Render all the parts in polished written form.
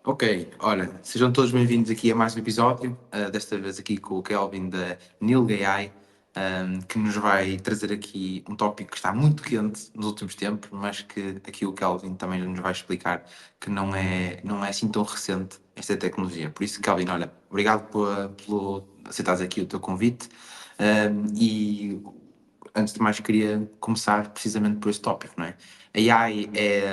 Ok, olha, sejam todos bem-vindos aqui a mais um episódio, desta vez aqui com o Kelvin da Nilg AI, que nos vai trazer aqui um tópico que está muito quente nos últimos tempos, mas que aqui o Kelvin também nos vai explicar que não é assim tão recente esta tecnologia. Por isso, Kelvin, olha, obrigado pelo aceitares aqui o teu convite, e antes de mais queria começar precisamente por este tópico, não é? AI é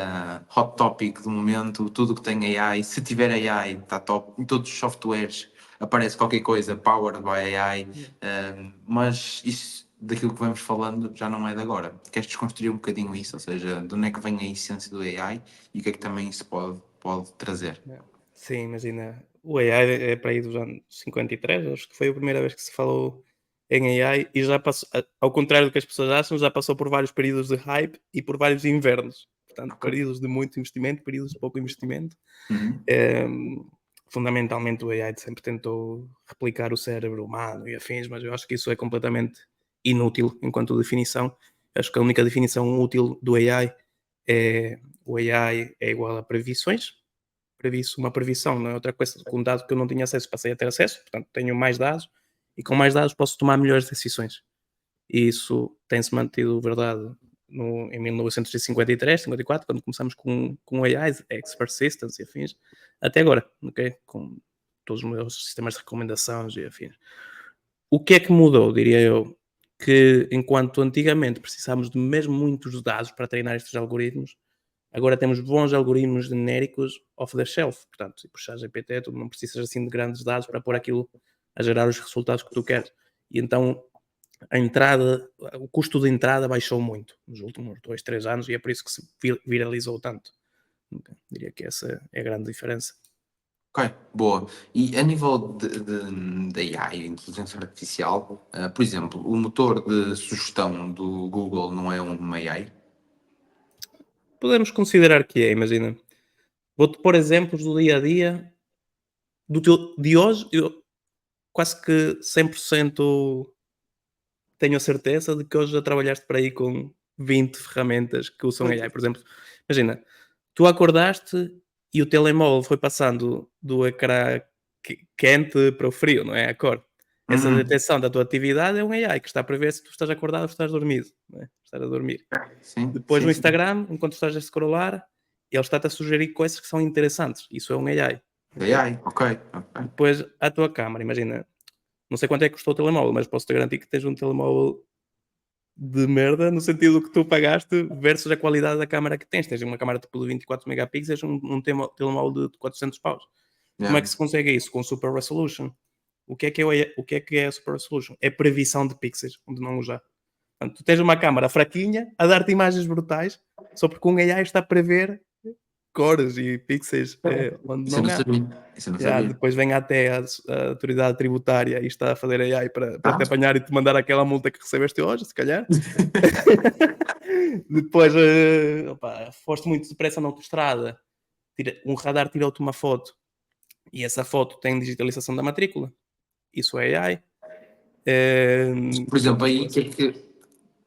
hot topic do momento, tudo que tem AI, se tiver AI, está top, em todos os softwares aparece qualquer coisa powered by AI, Yeah. mas isso daquilo que vamos falando já não é de agora. Queres desconstruir um bocadinho isso, ou seja, de onde é que vem a essência do AI e o que é que também isso pode trazer? Yeah. Sim, imagina, o AI é para aí dos anos 53, acho que foi a primeira vez que se falou em AI e já passou, ao contrário do que as pessoas acham, já passou por vários períodos de hype e por vários invernos. Portanto, Ok. períodos de muito investimento, períodos de pouco investimento. Uhum. Ehm, Fundamentalmente o AI sempre tentou replicar o cérebro humano e afins, mas eu acho que isso é completamente inútil enquanto definição. Acho que a única definição útil do AI é o AI é igual a previsões. Uma previsão não é outra coisa que um dado que eu não tinha acesso, passei a ter acesso, portanto tenho mais dados e com mais dados posso tomar melhores decisões. E isso tem-se mantido verdade em 1953, 54, quando começamos com AIs, Expert Systems e afins, até agora, ok? Com todos os meus sistemas de recomendações e afins. O que é que mudou, diria eu? Que enquanto antigamente precisávamos de mesmo muitos dados para treinar estes algoritmos, agora temos bons algoritmos genéricos off the shelf. Portanto, se puxar GPT, tu não precisas assim de grandes dados para pôr aquilo a gerar os resultados que tu queres. E então a entrada, o custo de entrada baixou muito nos últimos 2, 3 anos e é por isso que se viralizou tanto. Diria que essa é a grande diferença. Ok, boa. E a nível de AI, inteligência artificial, por exemplo, o motor de sugestão do Google não é um AI? Podemos considerar que é, imagina. Vou-te pôr exemplos do dia a dia de hoje. Eu quase que 100% tenho a certeza de que hoje já trabalhaste para aí com 20 ferramentas que usam AI. Por exemplo, imagina, tu acordaste e o telemóvel foi passando do ecrã quente para o frio, não é? A cor. Essa Uhum. detecção da tua atividade é um AI que está para ver se tu estás acordado ou estás dormido, não é? Estás a dormir. Sim, Depois sim, no sim. Instagram, enquanto estás a scrollar, ele está-te a sugerir coisas que são interessantes. Isso é um AI. Ok? AI, ok, ok. Depois a tua câmara, imagina, não sei quanto é que custou o telemóvel, mas posso-te garantir que tens um telemóvel de merda, no sentido que tu pagaste versus a qualidade da câmara que tens. Tens uma câmara tipo de 24 megapixels, telemóvel de 400 paus. Como Yeah. é que se consegue isso? Com Super Resolution. O que é que é a Super Resolution? É previsão de pixels, onde não usar. Portanto, tu tens uma câmara fraquinha a dar-te imagens brutais, só porque um AI está a prever cores e pixels onde Isso eu não não há. sabia. Isso eu não Já, sabia. depois vem até a autoridade tributária e está a fazer AI para Ah. te apanhar e te mandar aquela multa que recebeste hoje, se calhar. Depois, opa, foste muito depressa na autoestrada, um radar tirou-te uma foto e essa foto tem digitalização da matrícula. Isso é AI. Por Que exemplo, outras aí coisas? o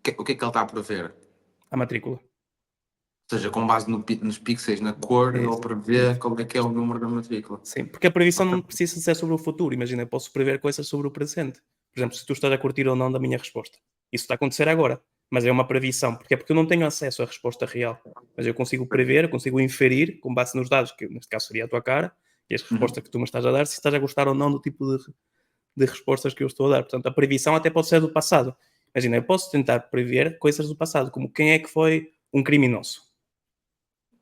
que é que ele está a prever? A matrícula. Ou seja, com base nos pixels na cor, É ele isso, é prevê isso. qual é que é o número da matrícula. Sim, porque a previsão Ok. não precisa ser sobre o futuro. Imagina, eu posso prever coisas sobre o presente. Por exemplo, se tu estás a curtir ou não da minha resposta. Isso está a acontecer agora, mas é uma previsão. Porque é porque eu não tenho acesso à resposta real. Mas eu consigo prever, eu consigo inferir, com base nos dados, que neste caso seria a tua cara, e as respostas Uhum. que tu me estás a dar, se estás a gostar ou não do tipo de respostas que eu estou a dar. Portanto, a previsão até pode ser do passado. Imagina, eu posso tentar prever coisas do passado, como quem é que foi um criminoso.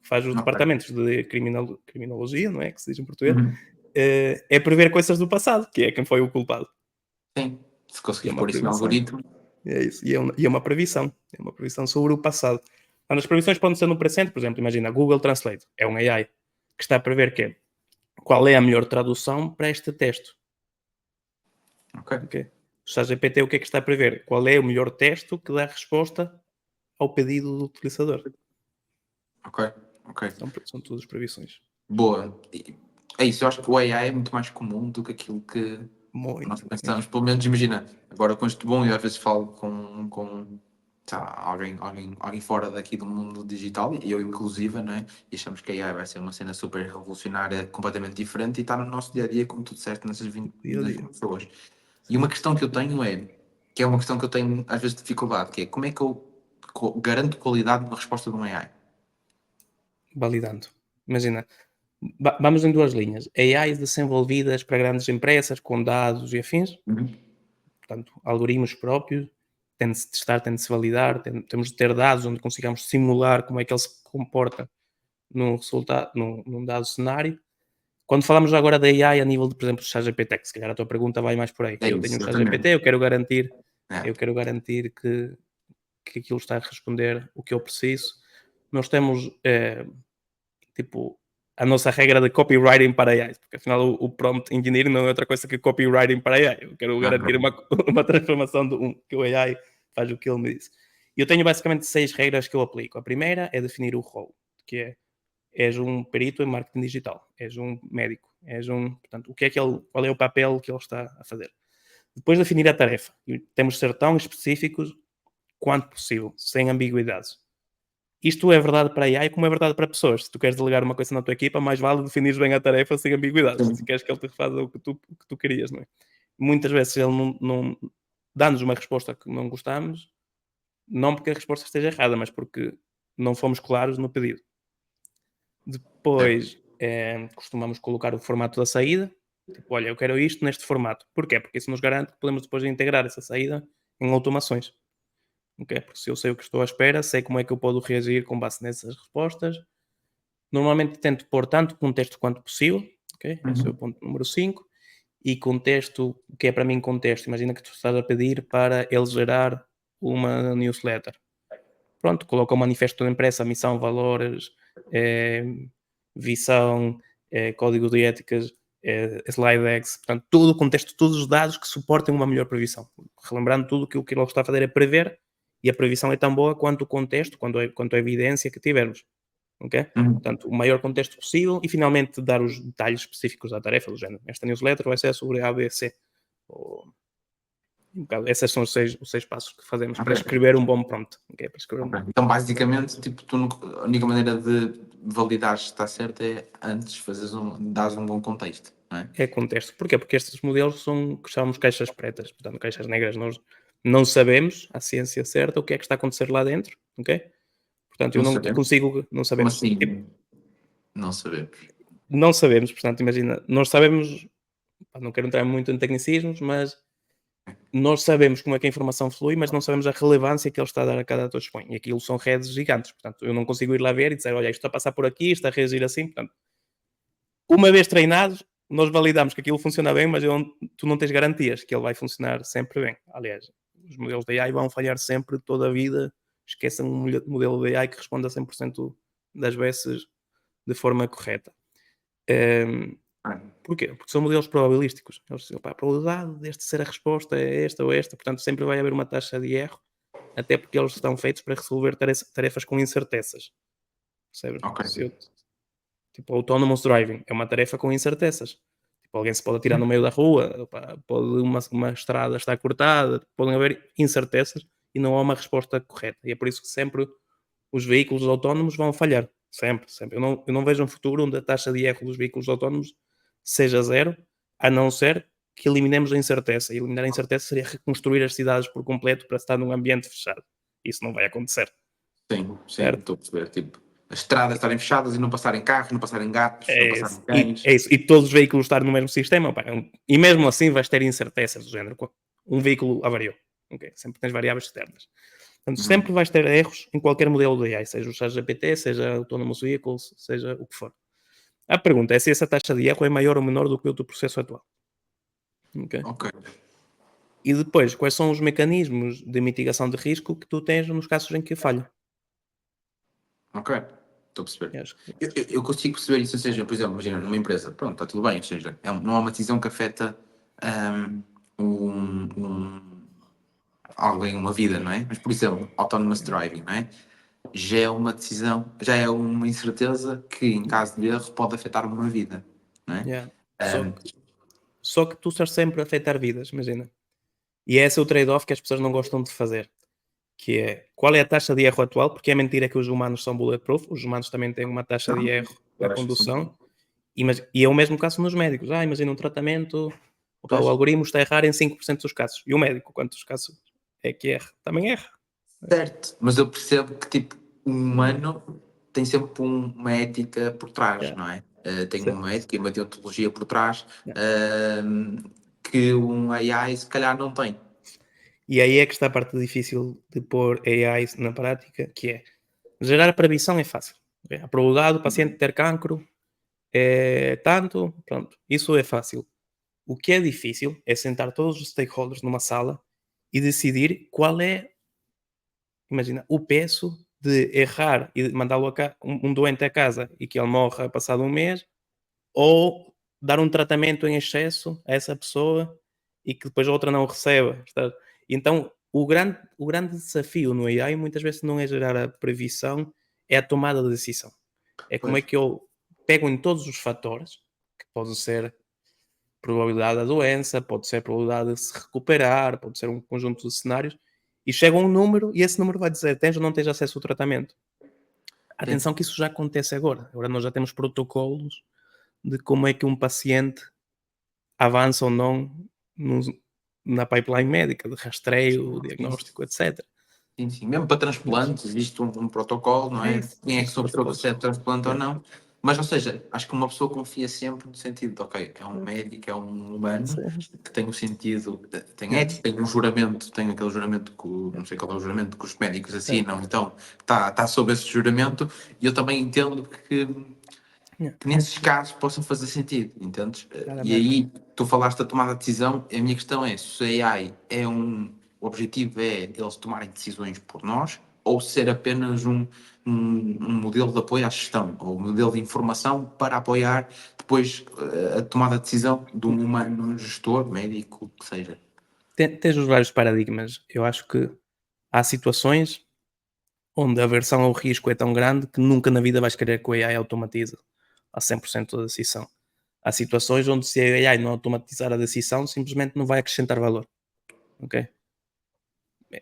Faz os Ok. departamentos de criminologia, não é? Que se diz em português, Uhum. é prever coisas do passado, que é quem foi o culpado. Sim. Se E é conseguires uma pôr isso no previsão. algoritmo. É isso. E é uma previsão. É uma previsão sobre o passado. As previsões podem ser no presente, por exemplo, imagina, Google Translate é um AI que está a prever qual é a melhor tradução para este texto. Ok. Okay? O ChatGPT o que é que está a prever? Qual é o melhor texto que dá resposta ao pedido do utilizador? Ok. Ok. São todas previsões. Boa. É isso, eu acho que o AI é muito mais comum do que aquilo que nós Muito, muito. pensamos. Pelo menos imagina, agora com este bom, eu às vezes falo com tá, alguém fora daqui do mundo digital, e eu inclusive, não é? E achamos que a AI vai ser uma cena super revolucionária, completamente diferente, e está no nosso dia a dia, como tu disseste, nessas 20 Dia a das dia. pessoas. E uma questão que eu tenho que é uma questão que eu tenho às vezes dificuldade, que é como é que eu garanto qualidade na resposta de um AI? Validando. Imagina, vamos em duas linhas. AIs desenvolvidas para grandes empresas com dados e afins, Uhum. portanto, algoritmos próprios, tem de se testar, tem de se validar, temos de ter dados onde consigamos simular como é que ele se comporta num resultado, num dado cenário. Quando falamos agora da AI a nível de, por exemplo, do ChatGPT, que se calhar a tua pergunta vai mais por aí. É Eu tenho isso, um ChatGPT, exatamente. eu É. quero garantir que aquilo está a responder o que eu preciso. Nós temos tipo, a nossa regra de copywriting para AI, porque afinal o prompt engineering não é outra coisa que copywriting para AI. Eu quero garantir Ok. uma transformação que o AI faz o que ele me diz. E eu tenho basicamente 6 regras que eu aplico. A primeira é definir o role, que é és um perito em marketing digital, és um médico, portanto, o que é que ele, qual é o papel que ele está a fazer. Depois definir a tarefa. E temos de ser tão específicos quanto possível, sem ambiguidades. Isto é verdade para a AI como é verdade para pessoas. Se tu queres delegar uma coisa na tua equipa, mais vale definir bem a tarefa sem ambiguidades. Se Sim. queres que ele te faça o que tu querias, não é? Muitas vezes ele não dá-nos uma resposta que não gostamos, não porque a resposta esteja errada, mas porque não fomos claros no pedido. Certo. Depois, costumamos colocar o formato da saída. Tipo, olha, eu quero isto neste formato. Porquê? Porque isso nos garante que podemos depois integrar essa saída em automações. Okay? Porque se eu sei o que estou à espera, sei como é que eu posso reagir com base nessas respostas. Normalmente tento pôr tanto contexto quanto possível, ok? Esse é o Uhum. ponto número 5. E contexto, o que é para mim contexto? Imagina que tu estás a pedir para ele gerar uma newsletter. Pronto, coloca o manifesto da empresa, missão, valores, eh, visão, código de éticas, slide decks, portanto, todo o contexto, todos os dados que suportem uma melhor previsão. Relembrando tudo que o que ele está a fazer é prever e a previsão é tão boa quanto o contexto, quanto a evidência que tivermos. Ok? Uhum. Portanto, o maior contexto possível e finalmente dar os detalhes específicos da tarefa, do género. Esta newsletter vai ser sobre A, B, C. Ou, um bocado, esses são os seis passos que fazemos para Ok. escrever um bom prompt. Okay? Para escrever um Ok. bom. Então, basicamente, tipo, a única maneira de validar se está certo é antes dares um bom contexto, não é? É contexto. Porquê? Porque estes modelos são que chamamos caixas pretas, portanto, caixas negras. Nós não sabemos a ciência certa o que é que está a acontecer lá dentro, ok? Portanto, eu Não não sabemos. consigo, não Como sabemos. Tipo, assim? Não sabemos. não sabemos, portanto, imagina, nós sabemos, pá, não quero entrar muito em tecnicismos, mas nós sabemos como é que a informação flui, mas não sabemos a relevância que ele está a dar a cada touch point. E aquilo são redes gigantes, portanto, eu não consigo ir lá ver e dizer, olha, isto está a passar por aqui, está a reagir assim, portanto, uma vez treinados, nós validamos que aquilo funciona bem, mas tu não tens garantias que ele vai funcionar sempre bem. Aliás, os modelos de AI vão falhar sempre toda a vida. Esqueçam um modelo de AI que responda a 100% das vezes de forma correta. Ah, Porquê? Porque são modelos probabilísticos. Eles dizem, a probabilidade deste ser a resposta é esta ou esta, portanto sempre vai haver uma taxa de erro, até porque eles estão feitos para resolver tarefas com incertezas. Percebes? ok. Tipo, autonomous driving é uma tarefa com incertezas. Tipo, alguém se pode atirar no meio da rua, pode uma estrada estar cortada, podem haver incertezas e não há uma resposta correta. E é por isso que sempre os veículos autónomos vão falhar. Sempre, sempre. Eu não vejo um futuro onde a taxa de erro dos veículos autónomos seja zero, a não ser que eliminemos a incerteza. E eliminar a incerteza seria reconstruir as cidades por completo para estar num ambiente fechado. Isso não vai acontecer, Sim, sim, certo? estou a perceber. Tipo, as estradas estarem fechadas e não passarem carros, não passarem gatos, não É passarem isso. cães. É isso. E todos os veículos estarem no mesmo sistema, pá, e mesmo assim vais ter incertezas do género. Um veículo avariou. Okay? Sempre tens variáveis externas. Portanto, Uhum. sempre vais ter erros em qualquer modelo de AI, seja o ChatGPT, seja Autonomous Vehicles, seja o que for. A pergunta é se essa taxa de erro é maior ou menor do que o teu processo atual. Okay? Ok, E depois, quais são os mecanismos de mitigação de risco que tu tens nos casos em que falha? ok, estou a perceber. Eu acho que Eu consigo perceber isso, ou seja, por exemplo, imagina numa empresa, pronto, está tudo bem, ou seja, não é uma decisão que afeta ahm, um, um, alguém, uma vida, não é? Mas, por exemplo, autonomous driving, não é? Já é uma decisão, já é uma incerteza que, em caso de erro, pode afetar uma vida, não é? yeah. Ahm, Só que tu estás sempre a afetar vidas, imagina. E esse é o trade-off que as pessoas não gostam de fazer. que é qual é a taxa de erro atual, porque é mentira que os humanos são bulletproof, os humanos também têm uma taxa de erro na Eu acho que sim. condução, e é o mesmo caso nos médicos. Imagina um tratamento, opa, Pois. o algoritmo está a errar em 5% dos casos, e o médico, quantos casos é que erra? Também erra. Certo, mas eu percebo que tipo, um humano tem sempre uma ética por trás, Yeah. não é? Tem Sim. uma ética e uma deontologia por trás, Yeah. que um AI se calhar não tem. E aí é que está a parte difícil de pôr AI na prática, que é gerar previsão é fácil. A probabilidade do paciente ter cancro é tanto, pronto, isso é fácil. O que é difícil é sentar todos os stakeholders numa sala e decidir qual é, imagina, o peso de errar e de mandá-lo um doente a casa e que ele morra passado um mês, ou dar um tratamento em excesso a essa pessoa e que depois a outra não o receba. Está? Então, o grande desafio no AI muitas vezes não é gerar a previsão, é a tomada de decisão. É como é Pois. que eu pego em todos os fatores, que podem ser probabilidade da doença, pode ser a probabilidade de se recuperar, pode ser um conjunto de cenários, e chega a um número e esse número vai dizer tens ou não tens acesso ao tratamento. Sim. Atenção que isso já acontece agora. Agora nós já temos protocolos de como é que um paciente avança ou não no, na pipeline médica, de rastreio, Sim, diagnóstico, etc. sim, sim. Mesmo para transplantes existe um protocolo, não É é? isso. Quem é que Esses sou a pessoa que protocolos. recebe transplante ou Yeah. não? Mas, ou seja, acho que uma pessoa confia sempre no sentido de, ok, é um médico, é um humano, Sim. que tem um sentido, tem Yeah. ética, tem um juramento, tem aquele juramento que, não sei qual é o juramento que os médicos Certo. assinam, então está sob esse juramento, e eu também entendo Yeah. que nesses casos possam fazer sentido, entendes? E Claramente. aí, tu falaste da tomada de decisão, a minha questão é, se a AI o objetivo é eles tomarem decisões por nós, ou ser apenas um modelo de apoio à gestão, ou um modelo de informação para apoiar depois a tomada de decisão de um humano gestor, médico, o que seja. Tens os vários paradigmas. Eu acho que há situações onde a aversão ao risco é tão grande que nunca na vida vais querer que o AI automatize a 100% da decisão. Há situações onde se a AI não automatizar a decisão, simplesmente não vai acrescentar valor. Ok?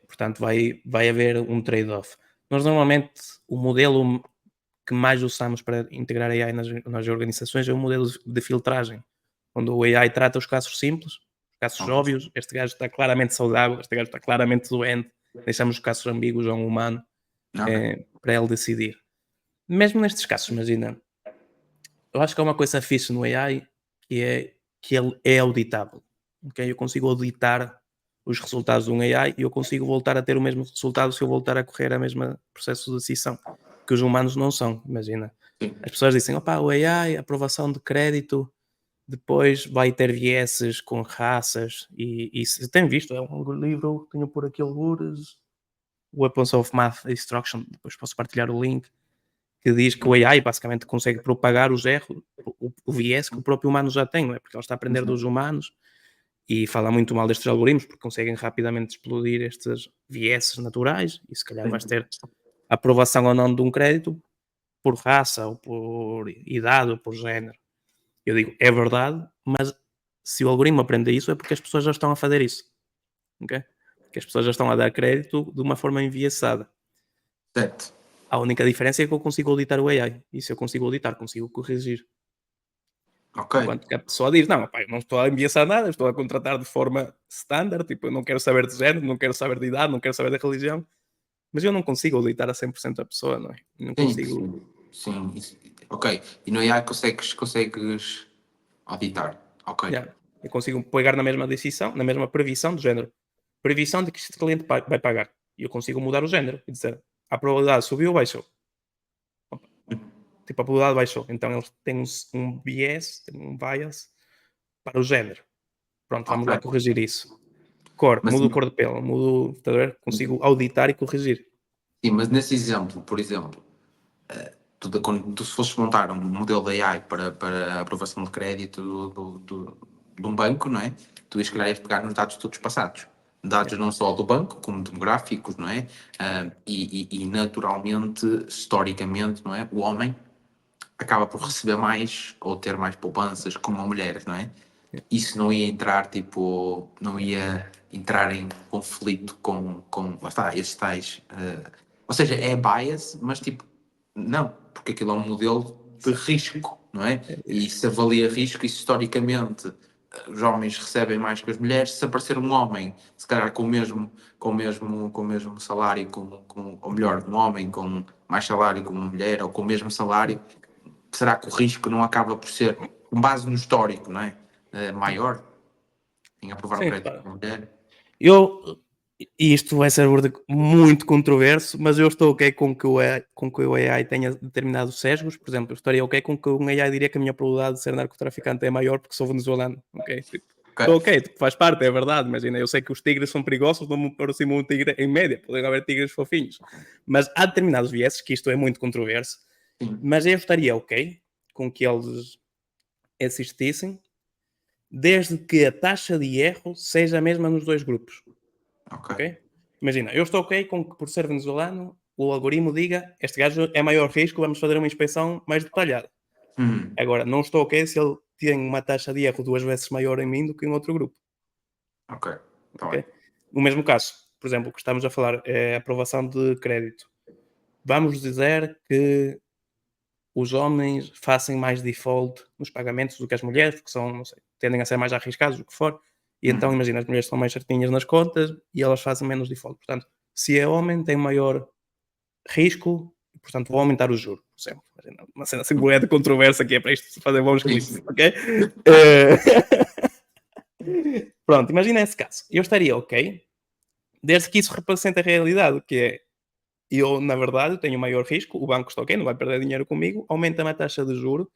Portanto, vai haver um trade-off. Nós normalmente, o modelo que mais usamos para integrar AI nas organizações é o modelo de filtragem, onde o AI trata os casos simples, os casos Ok. óbvios, este gajo está claramente saudável, este gajo está claramente doente, deixamos os casos ambíguos a um humano Ok. para ele decidir. Mesmo nestes casos, imagina, eu acho que há uma coisa fixe no AI que é que ele é auditável. Okay? Eu consigo auditar os resultados de um AI e eu consigo voltar a ter o mesmo resultado se eu voltar a correr a mesma processo de decisão, que os humanos não são, imagina. Sim. As pessoas dizem, opa, o AI, aprovação de crédito, depois vai ter vieses com raças e se tem visto, é um livro, tenho por aqui algures, Weapons of Math Destruction, depois posso partilhar o link, que diz que o AI basicamente consegue propagar os erros, o viés que o próprio humano já tem, não é? Porque ele está a aprender dos humanos e fala muito mal destes algoritmos porque conseguem rapidamente explodir estes vieses naturais e se calhar vais ter aprovação ou não de um crédito por raça ou por idade ou por género. Eu digo, é verdade, mas se o algoritmo aprende isso é porque as pessoas já estão a fazer isso, ok? Porque as pessoas já estão a dar crédito de uma forma enviesada. Certo. A única diferença é que eu consigo auditar o AI. E se eu consigo auditar, consigo corrigir. Ok. Enquanto que a pessoa diz, não, pá, eu não estou a enviesar nada, estou a contratar de forma standard, tipo, eu não quero saber de género, não quero saber de idade, não quero saber da religião, mas eu não consigo auditar a 100% a pessoa, não é? Não Sim, consigo, sim. Sim. Ok. E no AI consegues auditar. Ok. yeah, eu consigo pegar na mesma decisão, na mesma previsão do género. Previsão de que este cliente vai pagar. E eu consigo mudar o género e dizer, a probabilidade subiu ou baixou? Tipo, a probabilidade baixou. Então eles têm um bias, têm um bias para o género. Pronto, vamos lá Ok. corrigir isso. Cor, Mas, mudo cor de pele, mudo, está a ver? Consigo auditar e corrigir. sim, mas nesse exemplo, por exemplo, quando tu se fosses montar um modelo de AI para a aprovação de crédito de um banco, não é? Tu ias, calhar, ias pegar nos dados todos passados. Yeah, Dados não só do banco, como demográficos, não é? E naturalmente, historicamente, não é? O homem acaba por receber mais ou ter mais poupanças como a mulher, não é? isso não ia entrar, tipo, não ia entrar em conflito lá está, esses tais. Ou seja, é bias, mas tipo, não, porque aquilo é um modelo de risco, não é? E se avalia risco, e se historicamente os homens recebem mais que as mulheres, se aparecer um homem, se calhar com o mesmo salário, ou melhor, um homem com mais salário que uma mulher, ou com o mesmo salário, será que o risco não acaba por ser, com base no histórico, não é? Maior em aprovar um Sim, crédito claro. para uma mulher? Eu, e isto vai ser muito controverso, mas eu estou ok com que o AI tenha determinados sesgos. Por exemplo, eu estaria ok com que um AI diria que a minha probabilidade de ser narcotraficante é maior porque sou venezuelano. Ok? Estou ok, tipo, faz parte, é verdade. Imagina, eu sei que os tigres são perigosos, não me aproximo um tigre em média. Podem haver tigres fofinhos. Mas há determinados vieses que isto é muito controverso. Sim. Mas eu estaria ok com que eles existissem, desde que a taxa de erro seja a mesma nos dois grupos. Ok. Ok? Imagina, eu estou ok com que por ser venezuelano o algoritmo diga este gajo é maior risco, vamos fazer uma inspeção mais detalhada. Agora, não estou ok se ele tem uma taxa de erro 2 vezes maior em mim do que em outro grupo. Ok. Está bem. Ok? No mesmo caso, por exemplo, o que estamos a falar é a aprovação de crédito. Vamos dizer que os homens façam mais default nos pagamentos do que as mulheres, porque são, não sei, tendem a ser mais arriscados, o que for. E então, imagina, as mulheres são mais certinhas nas contas e elas fazem menos default. Portanto, se é homem, tem maior risco, e, portanto, vou aumentar o juro, por exemplo. Imagina, uma cena assim, boa de controvérsia que é para isto fazer bons clipes, Isso. ok? Pronto, imagina esse caso. Eu estaria ok, desde que isso represente a realidade, que é eu, na verdade, tenho maior risco, o banco está ok, não vai perder dinheiro comigo, aumenta-me a taxa de juro,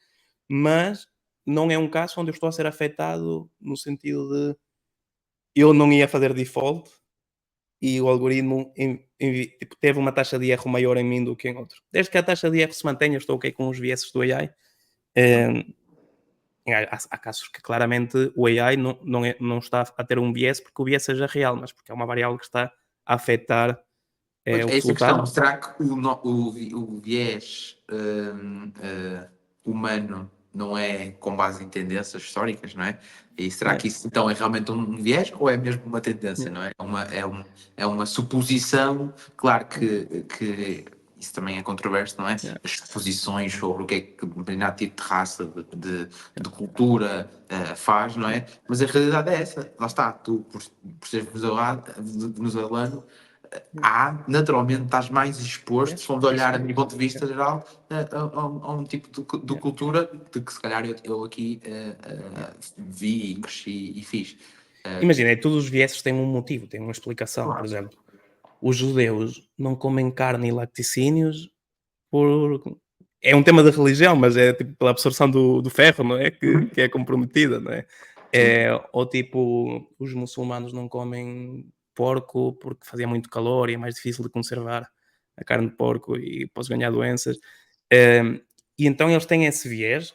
mas não é um caso onde eu estou a ser afetado no sentido de eu não ia fazer default e o algoritmo tipo, teve uma taxa de erro maior em mim do que em outro. Desde que a taxa de erro se mantenha, eu estou ok com os vieses do AI. Há casos que claramente o AI não está a ter um viés porque o viés seja real, mas porque é uma variável que está a afetar Pois, o é essa a questão. resultado. Será que o viés humano não é com base em tendências históricas, não é? E será É, que isso então é realmente um viés ou é mesmo uma tendência, é, não é? É uma suposição, claro que isso também é controverso, não é? é, As suposições sobre o que é que determinado tipo de raça, de cultura faz, não é? Mas a realidade é essa. Lá está, tu, por seres venezuelano, naturalmente estás mais exposto, é, se formos olhar a isso, nível de é, vista geral, a um tipo de é. cultura de que se calhar eu aqui vi e cresci e fiz. Imagina, todos os vieses têm um motivo, têm uma explicação. Por Claro. exemplo, os judeus não comem carne e laticínios por. É um tema da religião, mas é tipo pela absorção do ferro, não é? Que é comprometida, não é? Sim. Ou tipo, os muçulmanos não comem porco porque fazia muito calor e é mais difícil de conservar a carne de porco e pode ganhar doenças. É, e então eles têm esse viés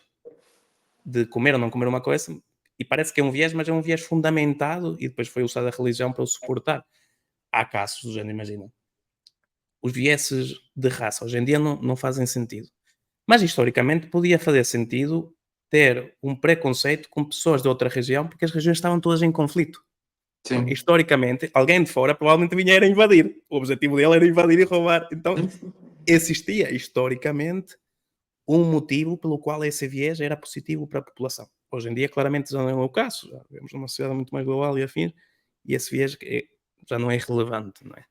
de comer ou não comer uma coisa, e parece que é um viés, mas é um viés fundamentado e depois foi usada a religião para o suportar. Há casos do género, imagina. Os vieses de raça hoje em dia não fazem sentido. Mas historicamente podia fazer sentido ter um preconceito com pessoas de outra região, porque as regiões estavam todas em conflito. Então, Sim. historicamente, alguém de fora provavelmente vinha era invadir. O objetivo dele era invadir e roubar. Então, existia historicamente um motivo pelo qual esse viés era positivo para a população. Hoje em dia, claramente, já não é o caso. Já vivemos numa sociedade muito mais global e afins, e esse viés já não é relevante, não é?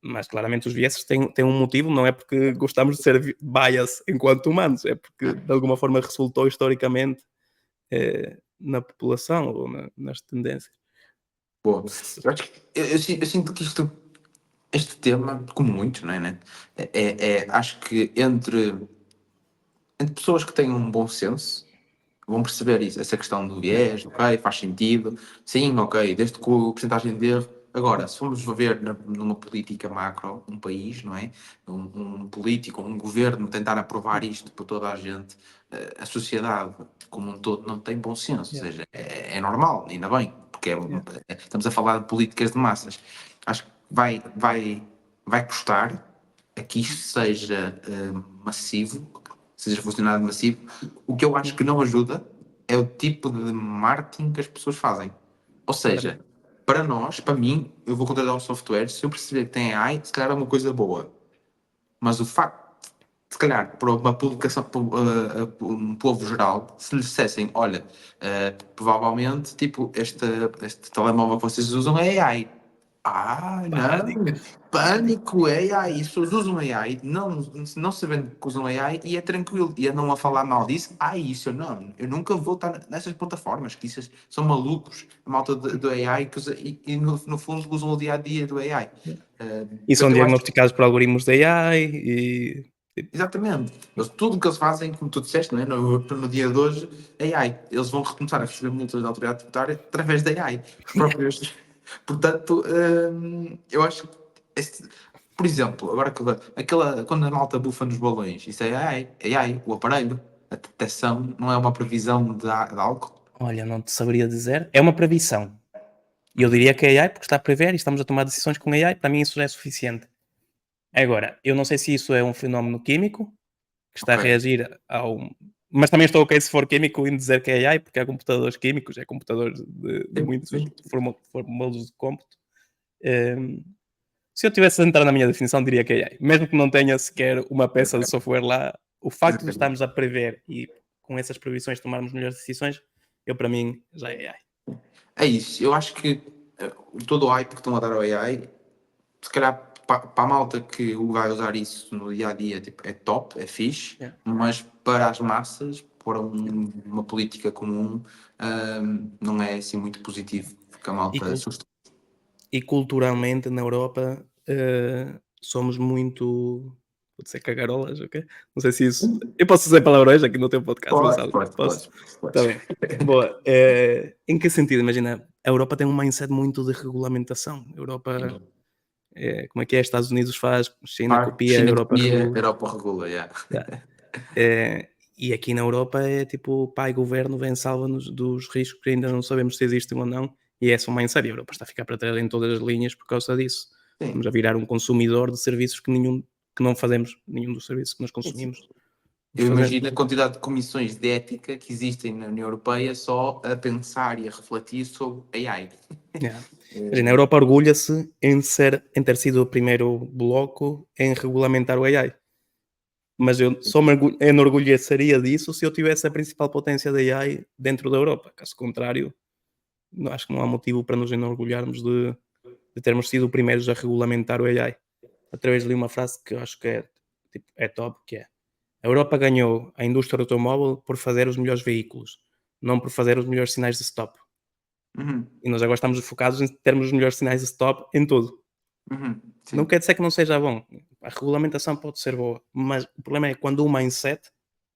Mas claramente os vieses têm um motivo, não é porque gostamos de ser bias enquanto humanos, é porque de alguma forma resultou historicamente na população ou nas tendências. Boa. Eu acho que eu sinto que este tema, como muitos, não é, né? Acho que entre pessoas que têm um bom senso vão perceber isso, essa questão do Yeah, viés, ok, faz sentido, sim, ok, desde que a porcentagem de erro. Agora, se formos ver numa política macro, um país, não é? Um político, um governo tentar aprovar isto por toda a gente, a sociedade como um todo não tem bom senso, ou yeah, seja, é normal, ainda bem, porque yeah. estamos a falar de políticas de massas. Acho que vai custar a que isto seja massivo, seja funcionado massivo, o que eu acho que não ajuda é o tipo de marketing que as pessoas fazem. Ou seja, para nós, para mim, eu vou contratar um software, se eu perceber que tem AI, se calhar é uma coisa boa. Mas o facto, se calhar, para uma publicação, para um povo geral, se lhes dissessem, olha, provavelmente, tipo, este telemóvel que vocês usam é AI. Ah, Pânico. não, pânico, AI, as pessoas usam AI, não sabendo que usam AI, e é tranquilo, e andam a falar mal disso, isso eu nunca vou estar nessas plataformas, que isso são malucos, a malta do AI, que e no fundo usam o dia a dia do AI. E são Portanto, eu acho. diagnosticados por algoritmos de AI e tipo, Exatamente. Tudo o que eles fazem, como tu disseste, não é? No dia de hoje, AI. Eles vão recomeçar a receber multas da autoridade tributária através da AI. Os próprios. Portanto, eu acho que. Por exemplo, agora quando a malta bufa nos balões, isso é AI. AI, o aparelho, a detecção, não é uma previsão de álcool. olha, não te saberia dizer. É uma previsão. E eu diria que é AI, porque está a prever e estamos a tomar decisões com AI. Para mim, isso já é suficiente. Agora, eu não sei se isso é um fenómeno químico que está a Ok. reagir ao. Mas também estou ok se for químico em dizer que é AI, porque há computadores químicos, é computadores de Sim, muitos sim. formulas de cómputo. Se eu tivesse a entrar na minha definição, diria que é AI. Mesmo que não tenha sequer uma peça de software lá, o facto de Exatamente. estarmos a prever e com essas previsões tomarmos melhores decisões, para mim, já é AI. É isso. Eu acho que todo o hype que estão a dar ao AI, se calhar para a malta que vai usar isso no dia a dia, tipo, é top, é fixe, Yeah. mas para as massas, para uma política comum, não é assim muito positivo, porque a E, malta cul- assusta. e culturalmente, na Europa, somos muito. Vou dizer cagarolas, ok? Não sei se isso. Eu posso dizer palavrões aqui no teu podcast, Pode, Gonçalo? pode, Posso? pode, Está pode. bem. Boa. Em que sentido? Imagina, a Europa tem um mindset muito de regulamentação. A Europa, como é que é? Estados Unidos faz, China copia, a China Europa copia, regula. Europa regula, yeah. Yeah. E aqui na Europa é tipo, pai, governo, vem salva-nos dos riscos que ainda não sabemos se existem ou não, e essa é uma série. A Europa está a ficar para trás em todas as linhas por causa disso. Sim. Estamos a virar um consumidor de serviços que não fazemos, nenhum dos serviços que nós consumimos. Eu Fazemos. imagino a quantidade de comissões de ética que existem na União Europeia só a pensar e a refletir sobre AI. Yeah. Imagina, a Europa orgulha-se em ter sido o primeiro bloco em regulamentar o AI. Mas eu só me enorgulheceria disso se eu tivesse a principal potência da AI dentro da Europa. Caso contrário, acho que não há motivo para nos enorgulharmos de termos sido os primeiros a regulamentar o AI. Através de uma frase que eu acho que é top, que é: a Europa ganhou a indústria automóvel por fazer os melhores veículos, não por fazer os melhores sinais de stop. Uhum, E nós agora estamos focados em termos os melhores sinais de stop em tudo. uhum, Não sim. quer dizer que não seja bom. A regulamentação pode ser boa, mas o problema é quando o mindset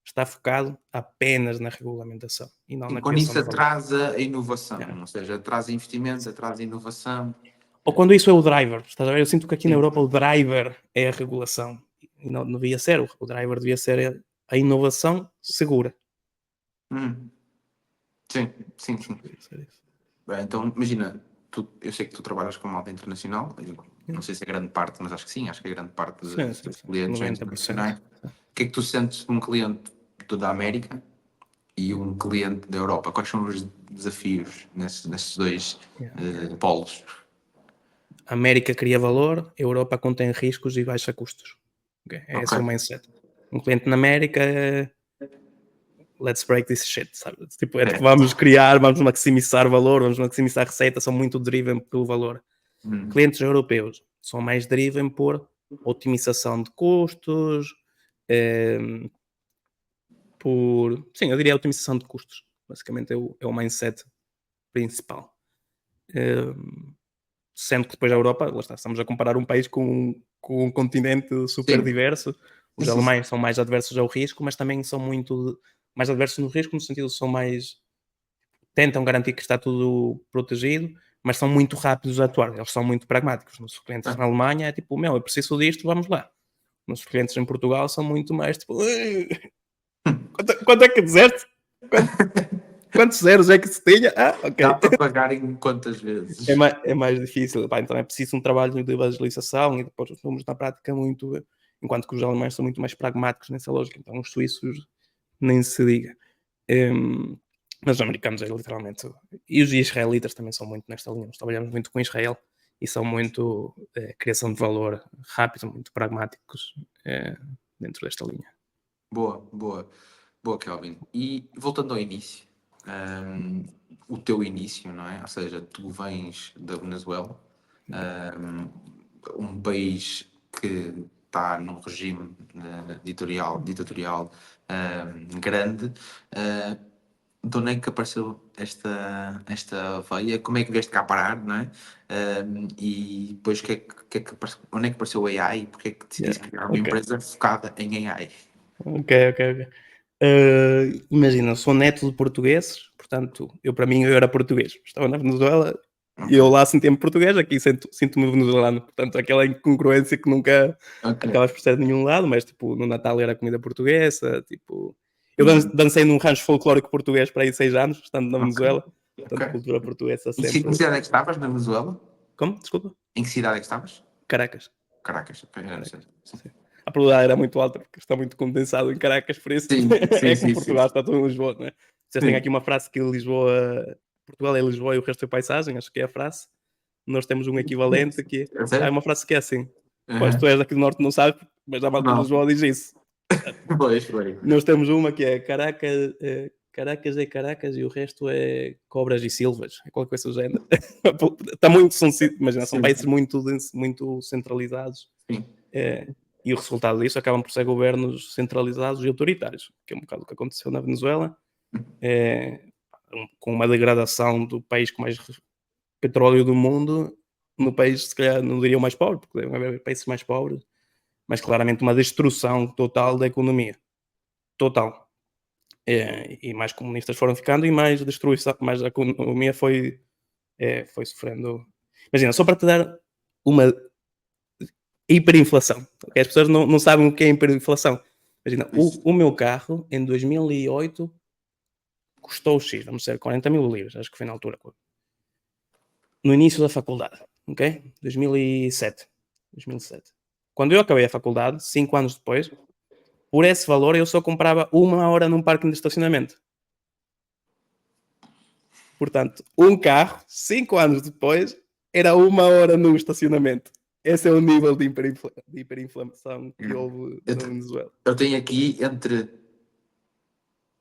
está focado apenas na regulamentação e não Sim, na quando criação isso de valor. atrasa a inovação, Yeah. ou seja, atrasa investimento, atrasa inovação. Ou quando isso é o driver, estás a ver? Eu sinto que aqui na Sim. Europa o driver é a regulação. E não devia ser. O driver devia ser a inovação segura. Uhum. Sim, sim, sim. Devia ser isso. Bem, então, imagina, eu sei que tu trabalhas com malta internacional, eu Yeah. não sei se é grande parte, mas acho que sim, acho que a grande parte Sim, dos sim, teus sim. clientes são 90%. internacionais. O que é que tu sentes de um cliente da América e um cliente da Europa? Quais são os desafios nesses dois Yeah. polos? A América cria valor, a Europa contém riscos e baixa custos. Okay? Ok. Esse é o mindset. Um cliente na América é let's break this shit, sabe? Tipo, é tipo, É. vamos criar, vamos maximizar valor, vamos maximizar receita, são muito driven pelo valor. Hum. Clientes europeus são mais driven por otimização de custos, ehm, sim, eu diria otimização de custos. Basicamente é o mindset principal. Ehm, Sendo que depois a Europa, lá está, estamos a comparar um país com um continente super Sim, diverso. Os sim, sim. alemães são mais adversos ao risco, mas também são muito mais adversos no risco, no sentido que são mais tentam garantir que está tudo protegido, mas são muito rápidos a atuar. Eles são muito pragmáticos. Nos clientes na Ah, Alemanha é tipo, meu, eu preciso disto, vamos lá. Nos clientes em Portugal são muito mais tipo, quanto é que disseste? Quanto- Quantos zeros é que se tinha? Ah, dá ok. para pagar em quantas vezes? É mais difícil. Pá, então é preciso um trabalho de evangelização e depois os números na prática muito. Enquanto que os alemães são muito mais pragmáticos nessa lógica. Então os suíços nem se diga. Hum, Mas os americanos é literalmente... E os israelitas também são muito nesta linha. Nós trabalhamos muito com Israel e são muito criação de valor rápido, muito pragmáticos dentro desta linha. Boa, boa. Boa, Kelvin. E voltando ao início, o teu início, não é? Ou seja, tu vens da Venezuela, um país que está num regime ditatorial grande. De onde é que apareceu esta veia? Como é que vieste cá parar, não é? E depois onde é que apareceu o AI? E porque é que decidiste criar uma empresa focada em AI? Ok. Imagina, sou neto de portugueses, portanto, para mim eu era português. Estava na Venezuela e eu lá sentia-me português, aqui sinto-me venezuelano. Portanto, aquela incongruência que nunca acabas por ser de nenhum lado, mas tipo, no Natal era comida portuguesa, tipo... Eu dancei num rancho folclórico português para aí 6 anos, estando na Venezuela. Portanto, cultura portuguesa sempre. Em que cidade é que estavas na Venezuela? Como? Desculpa? Em que cidade é que estavas? Caracas. Caracas. Sim. A probabilidade era muito alta porque está muito condensado em Caracas, por isso Sim, é como Portugal, está tudo em Lisboa, não é? Vocês têm aqui uma frase que Portugal é Lisboa e o resto é paisagem, acho que é a frase. Nós temos um equivalente que é uma frase que é assim. Pois tu és daqui do norte, não sabes, mas a malta de Lisboa diz isso. Pois. Nós temos uma que é Caracas é Caracas e o resto é Cobras e Silvas, é qualquer coisa do género. Está muito, imagina, são países muito centralizados. Sim. E o resultado disso acabam por ser governos centralizados e autoritários, que é um bocado o que aconteceu na Venezuela, com uma degradação do país com mais petróleo do mundo, no país, se calhar, não diria o mais pobre, porque devem haver países mais pobres, mas claramente uma destruição total da economia. Total. E mais comunistas foram ficando e mais destruição, mais a economia foi sofrendo. Imagina, só para te dar uma hiperinflação. Okay? As pessoas não sabem o que é hiperinflação. Imagina, o meu carro em 2008 custou X, vamos dizer 40 mil libras, acho que foi na altura. No início da faculdade, ok? 2007. Quando eu acabei a faculdade, 5 anos depois, por esse valor eu só comprava 1 hora num parque de estacionamento. Portanto, um carro, 5 anos depois, era 1 hora no estacionamento. Esse é o nível de hiperinflação que houve na Venezuela. Eu tenho aqui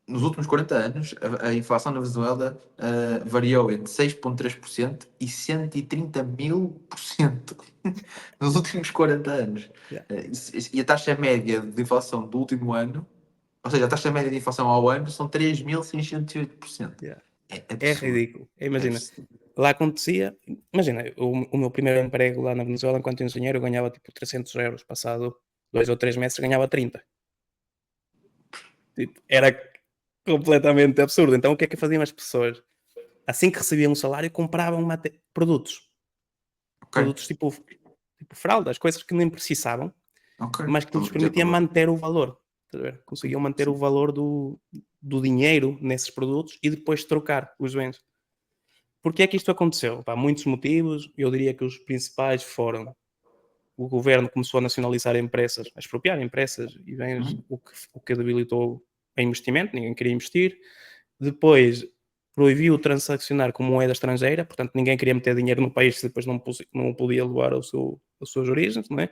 nos últimos 40 anos, a inflação na Venezuela variou entre 6,3% e 130.000% nos últimos 40 anos. E a taxa média de inflação do último ano, ou seja, a taxa média de inflação ao ano são 3.608%. É ridículo. Imagina, lá acontecia... Imagina, o meu primeiro emprego lá na Venezuela, enquanto engenheiro, eu ganhava tipo 300 euros. Passado 2 ou 3 meses, ganhava 30. Tipo, era completamente absurdo. Então, o que é que faziam as pessoas? Assim que recebiam um salário, compravam produtos. Produtos tipo fraldas, coisas que nem precisavam, mas que lhes permitiam manter o valor. Conseguiam manter o valor do dinheiro nesses produtos e depois trocar os bens. Porquê é que isto aconteceu? Há muitos motivos. Eu diria que os principais foram: o governo começou a nacionalizar empresas, a expropriar empresas e bens, o que debilitou o investimento, ninguém queria investir. Depois proibiu transacionar com moeda estrangeira, portanto ninguém queria meter dinheiro no país se depois não podia levar às suas origens, não é?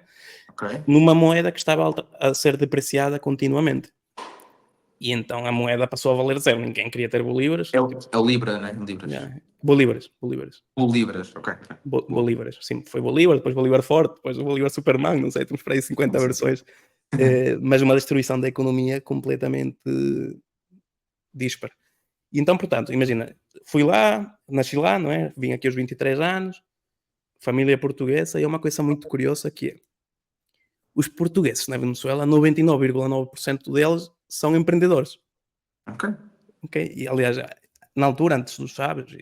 Numa moeda que estava a ser depreciada continuamente. E então a moeda passou a valer zero, ninguém queria ter bolívares. É o Libra, né? Bolívares. Bolívares, ok. Bolívares, sim, foi Bolívar, depois Bolívar Forte, depois o Bolívar Superman, não sei, temos para aí 50 versões. Mas uma destruição da economia completamente dispara. E então, portanto, imagina, fui lá, nasci lá, não é? Vim aqui aos 23 anos, família portuguesa, e é uma coisa muito curiosa que é: os portugueses na Venezuela, 99,9% deles são empreendedores. Ok? E aliás, na altura, antes dos Chaves,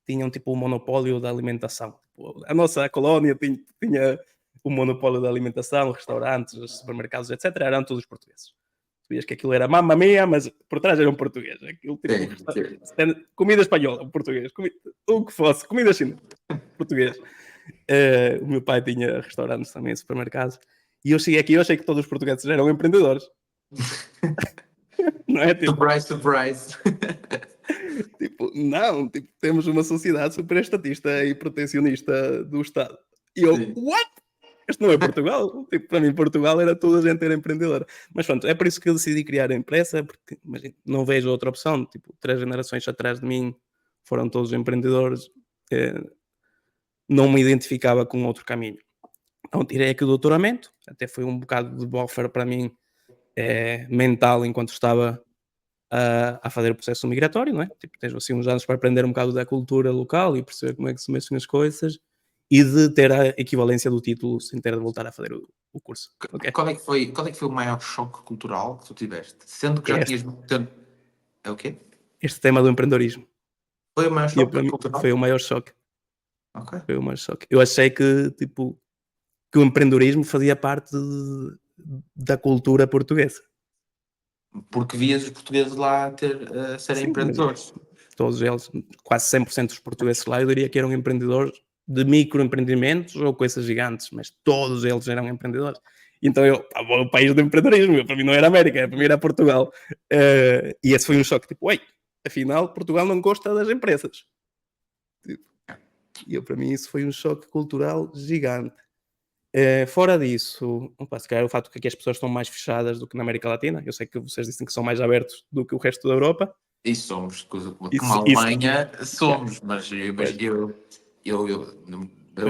tinham tipo o monopólio da alimentação. A nossa colónia tinha o monopólio da alimentação, restaurantes, supermercados, etc. Eram todos portugueses. Tu vias que aquilo era mamma mia, mas por trás era um português. Aquilo, tipo, comida espanhola, português. O que fosse, comida china, português. O meu pai tinha restaurantes também, supermercados. E eu cheguei aqui e eu achei que todos os portugueses eram empreendedores. Não é? Tipo, surprise. tipo, não, tipo, temos uma sociedade super estatista e protecionista do Estado. E eu, Sim. what? Este não é Portugal. Tipo, para mim, Portugal era toda a gente era empreendedora. Mas pronto, é por isso que eu decidi criar a empresa, porque imagina, não vejo outra opção. Tipo, 3 gerações atrás de mim foram todos empreendedores. Não me identificava com outro caminho. Então tirei aqui o doutoramento, até foi um bocado de buffer para mim mental enquanto estava a fazer o processo migratório, não é? Tipo, tens assim uns anos para aprender um bocado da cultura local e perceber como é que se mexem as coisas e de ter a equivalência do título sem ter de voltar a fazer o curso. Ok? Qual é que foi o maior choque cultural que tu tiveste? Sendo que já Este, tinhas muito tempo. É o quê? este tema do empreendedorismo. Foi o maior E choque para mim cultural? foi o maior choque. Ok. Foi o maior choque. Eu achei que, tipo, que o empreendedorismo fazia parte da cultura portuguesa. Porque vias os portugueses lá serem Sim, mas empreendedores. todos eles, quase 100% dos portugueses lá, eu diria que eram empreendedores de microempreendimentos ou coisas gigantes, mas todos eles eram empreendedores. Então eu, vou ao país do empreendedorismo, para mim não era América, para mim era Portugal. E esse foi um choque, tipo, oi, afinal Portugal não gosta das empresas. Tipo, e para mim isso foi um choque cultural gigante. Fora disso, opa, se calhar o fato que aqui as pessoas estão mais fechadas do que na América Latina, eu sei que vocês dizem que são mais abertos do que o resto da Europa. E somos, como a Isso, Alemanha, yeah, somos, mas pois, a pois não.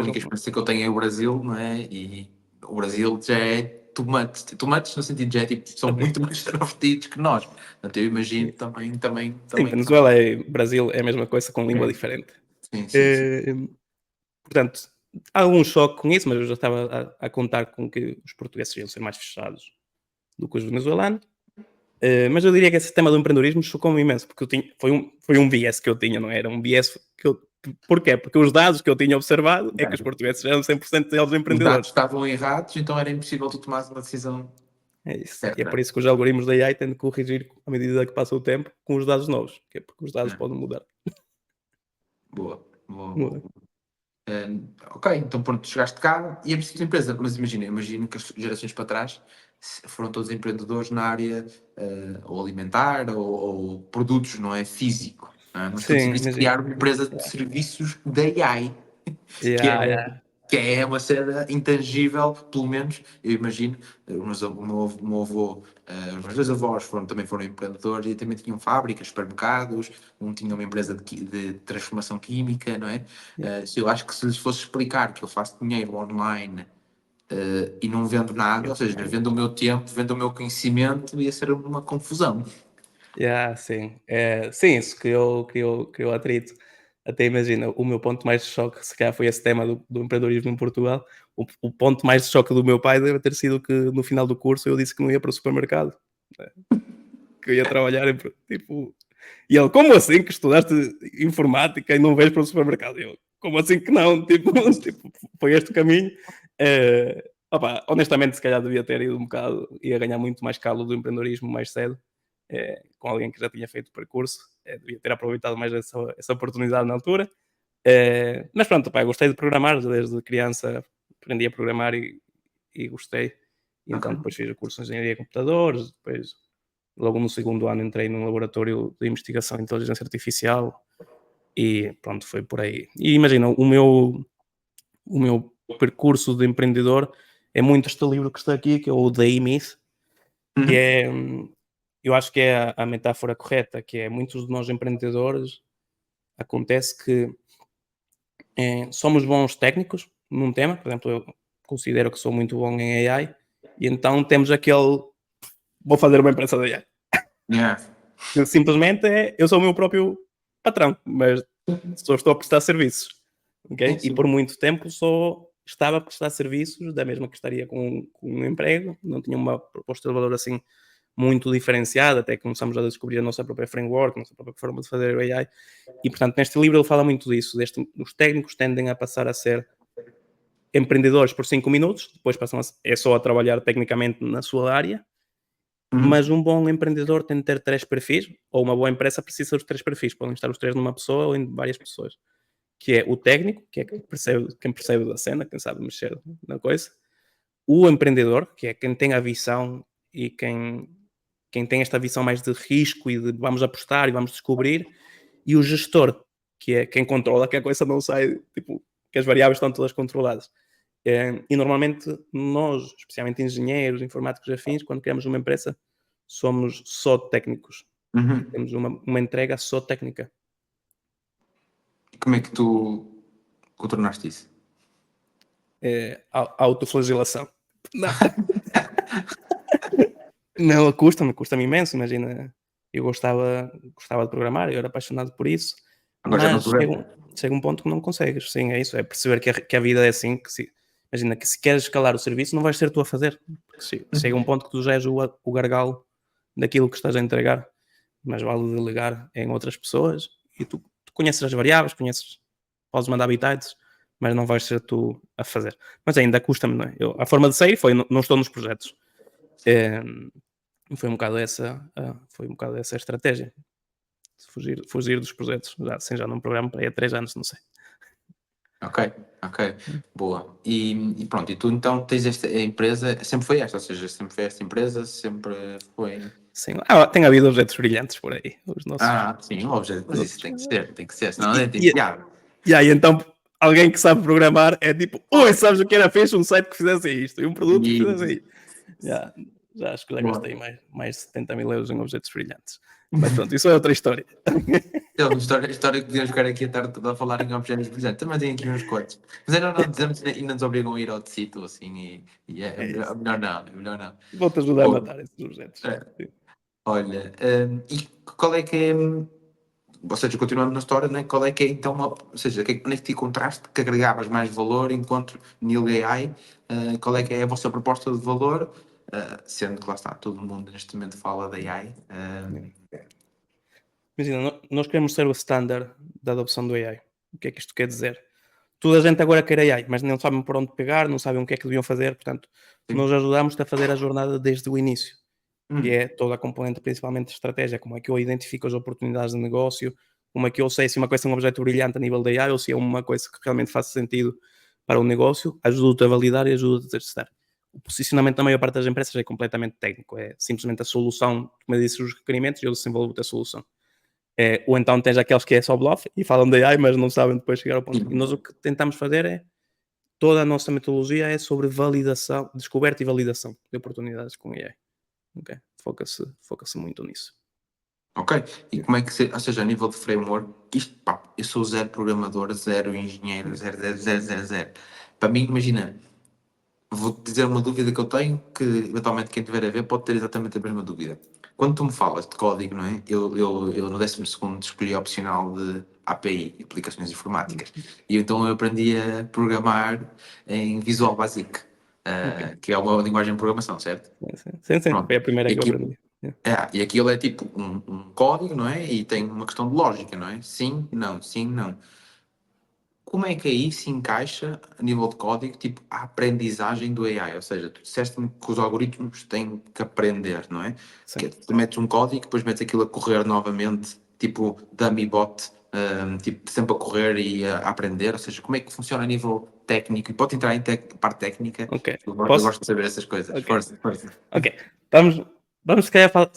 única experiência que eu tenho é o Brasil, não é? E o Brasil já é too much no sentido de já é tipo, são muito mais extrovertidos que nós. Portanto, eu imagino Sim, também. Venezuela e Brasil é a mesma coisa com língua diferente. Sim, sim, sim. Eh, Portanto, há algum choque com isso, mas eu já estava a contar com que os portugueses iam ser mais fechados do que os venezuelanos. Mas eu diria que esse tema do empreendedorismo chocou-me imenso, porque foi um bias que eu tinha, não era? Um bias que eu. Porquê? Porque os dados que eu tinha observado é que os portugueses eram 100% deles Os dados empreendedores. estavam errados, então era impossível tu tomares uma decisão É isso. E é por certa. isso que os algoritmos da AI têm de corrigir à medida que passa o tempo com os dados novos, que é porque os dados É. podem mudar. Boa, boa, boa. Muda. Ok, então pronto, chegaste cá e é preciso empresa, mas imagino que as gerações para trás foram todos empreendedores na área ou alimentar ou produtos, não é? Físico. Não é? Mas tu Sim, decidiste imagina. criar uma empresa de serviços da AI, que Yeah, é, yeah. que é uma cena intangível, pelo menos, eu imagino. Os meus dois avós também foram empreendedores e também tinham fábricas, supermercados, um tinha uma empresa de transformação química, não é? Yeah. Eu acho que se lhes fosse explicar que eu faço dinheiro online e não vendo nada, ou seja, vendo o meu tempo, vendo o meu conhecimento, ia ser uma confusão. Yeah, sim. Sim, isso criou atrito. Até imagina, o meu ponto mais de choque, se calhar foi esse tema do empreendedorismo em Portugal. O ponto mais de choque do meu pai deve ter sido que no final do curso eu disse que não ia para o supermercado, né? Que eu ia trabalhar tipo. E ele, como assim que estudaste informática e não vais para o supermercado? Eu, como assim que não? Tipo, foi este o caminho. Honestamente, se calhar devia ter ido um bocado, ia ganhar muito mais calo do empreendedorismo mais cedo, com alguém que já tinha feito o percurso, devia ter aproveitado mais essa oportunidade na altura. Mas pronto, pá, gostei de programar, desde criança aprendi a programar e gostei. E então Ok. depois fiz o curso de Engenharia de Computadores, depois logo no segundo ano entrei num laboratório de investigação de inteligência artificial e pronto, foi por aí. E imagina, o meu percurso de empreendedor é muito este livro que está aqui, que é o The E-Myth, que Uhum. é, eu acho que é a metáfora correta, que é muitos de nós empreendedores, acontece que somos bons técnicos num tema, por exemplo, eu considero que sou muito bom em AI, e então temos aquele, vou fazer uma empresa de AI. Yeah. Simplesmente eu sou o meu próprio patrão, mas só estou a prestar serviços, Sim, ok? E sim. por muito tempo só estava a prestar serviços, da mesma que estaria com um emprego, não tinha uma proposta de valor assim muito diferenciada, até que começamos a descobrir a nossa própria framework, a nossa própria forma de fazer AI. E, portanto, neste livro ele fala muito disso, os técnicos tendem a passar a ser empreendedores por 5 minutos, depois é só a trabalhar tecnicamente na sua área, Uhum. mas um bom empreendedor tem de ter 3 perfis, ou uma boa empresa precisa dos 3 perfis, podem estar os 3 numa pessoa ou em várias pessoas, que é o técnico, que é quem percebe da cena, quem sabe mexer na coisa, o empreendedor, que é quem tem a visão e quem tem esta visão mais de risco e de vamos apostar e vamos descobrir, e o gestor, que é quem controla que a coisa não sai, tipo, que as variáveis estão todas controladas. E normalmente nós, especialmente engenheiros, informáticos afins, quando criamos uma empresa, somos só técnicos. Temos uma entrega só técnica. E como é que tu contornaste isso? Autoflagelação. Não. Não, custa-me imenso, imagina. Eu gostava de programar, eu era apaixonado por isso, Agora já não mas programa. chega um ponto que não consegues. Sim, é isso, é perceber que a vida é assim, imagina que se queres escalar o serviço, não vais ser tu a fazer. Porque chega um ponto que tu já és o gargalo daquilo que estás a entregar, mas vale delegar em outras pessoas e tu conheces as variáveis, podes mandar bitites, mas não vais ser tu a fazer. Mas ainda custa-me, não é? A forma de sair foi, não estou nos projetos. Foi um bocado essa a estratégia. Fugir dos projetos. Já não programo para aí há 3 anos, não sei. Ok, boa. E pronto, e tu então tens esta empresa, sempre foi esta, ou seja, sempre foi esta empresa, sempre foi. Sim, tem havido objetos brilhantes por aí. Os nossos. Sim, o objetivo, mas isso tem que ser, senão E, é tipo, e, e aí então alguém que sabe programar é tipo, oi, sabes o que era fixe? Um site que fizesse isto e um produto que fizesse isto. Já acho que já gastei mais de 70 mil euros em objetos brilhantes. Mas pronto, isso é outra história. É uma história que podíamos ficar aqui a tarde toda a falar em objetos brilhantes. Também tem aqui uns quantos. Mas ainda não dizemos, ainda nos obrigam a ir ao sítio assim e é melhor não, é melhor não. Vou-te ajudar a Bom, matar esses objetos. olha, e qual é que é, ou seja, continuando na história, né, qual é que é então, ou seja, onde é que te encontraste que agregavas mais valor enquanto Neil AI, qual é que é a vossa proposta de valor, sendo que lá está, todo mundo neste momento fala da AI. Imagina, nós queremos ser o standard da adoção do AI. O que é que isto quer dizer? Toda a gente agora quer AI, mas não sabem por onde pegar, não sabem o que é que deviam fazer, portanto, Sim. nós ajudamos-te a fazer a jornada desde o início, que Hum, é toda a componente principalmente de estratégia, como é que eu identifico as oportunidades de negócio, como é que eu sei se uma coisa é um objeto brilhante a nível de AI ou se é uma coisa que realmente faz sentido para o negócio, ajudo-te a validar e ajudo-te a testar. O posicionamento da maior parte das empresas é completamente técnico, é simplesmente a solução, tu me dizes os requerimentos e eu desenvolvo-te a solução. Ou então tens aqueles que é só bluff e falam de AI, mas não sabem depois chegar ao ponto. E nós o que tentamos fazer é, toda a nossa metodologia é sobre validação, descoberta e validação de oportunidades com AI. Okay? Foca-se muito nisso. ok, e como é que, ou seja, a nível de framework, isto, pá, eu sou zero programador, zero engenheiro, zero, zero, zero, zero, zero. Para mim, imagina, vou-te dizer uma dúvida que eu tenho, que eventualmente quem tiver a ver pode ter exatamente a mesma dúvida. Quando tu me falas de código, não é? Eu no 12º escolhi a opcional de API, Aplicações Informáticas, e então eu aprendi a programar em Visual Basic, Okay. que é uma linguagem de programação, certo? Sim, Pronto. foi a primeira E que eu aquilo, aprendi. e aquilo é tipo um código, não é? E tem uma questão de lógica, não é? Sim, não, sim, não. Como é que aí se encaixa, a nível de código, tipo, a aprendizagem do AI? Ou seja, tu disseste-me que os algoritmos têm que aprender, não é? Sim. Que tu metes um código, depois metes aquilo a correr novamente, tipo dummy bot, tipo, sempre a correr e a aprender. Ou seja, como é que funciona a nível técnico? E pode entrar em parte técnica. Ok. Eu gosto de saber essas coisas. Ok. Força, força. Ok. Vamos se calhar falar.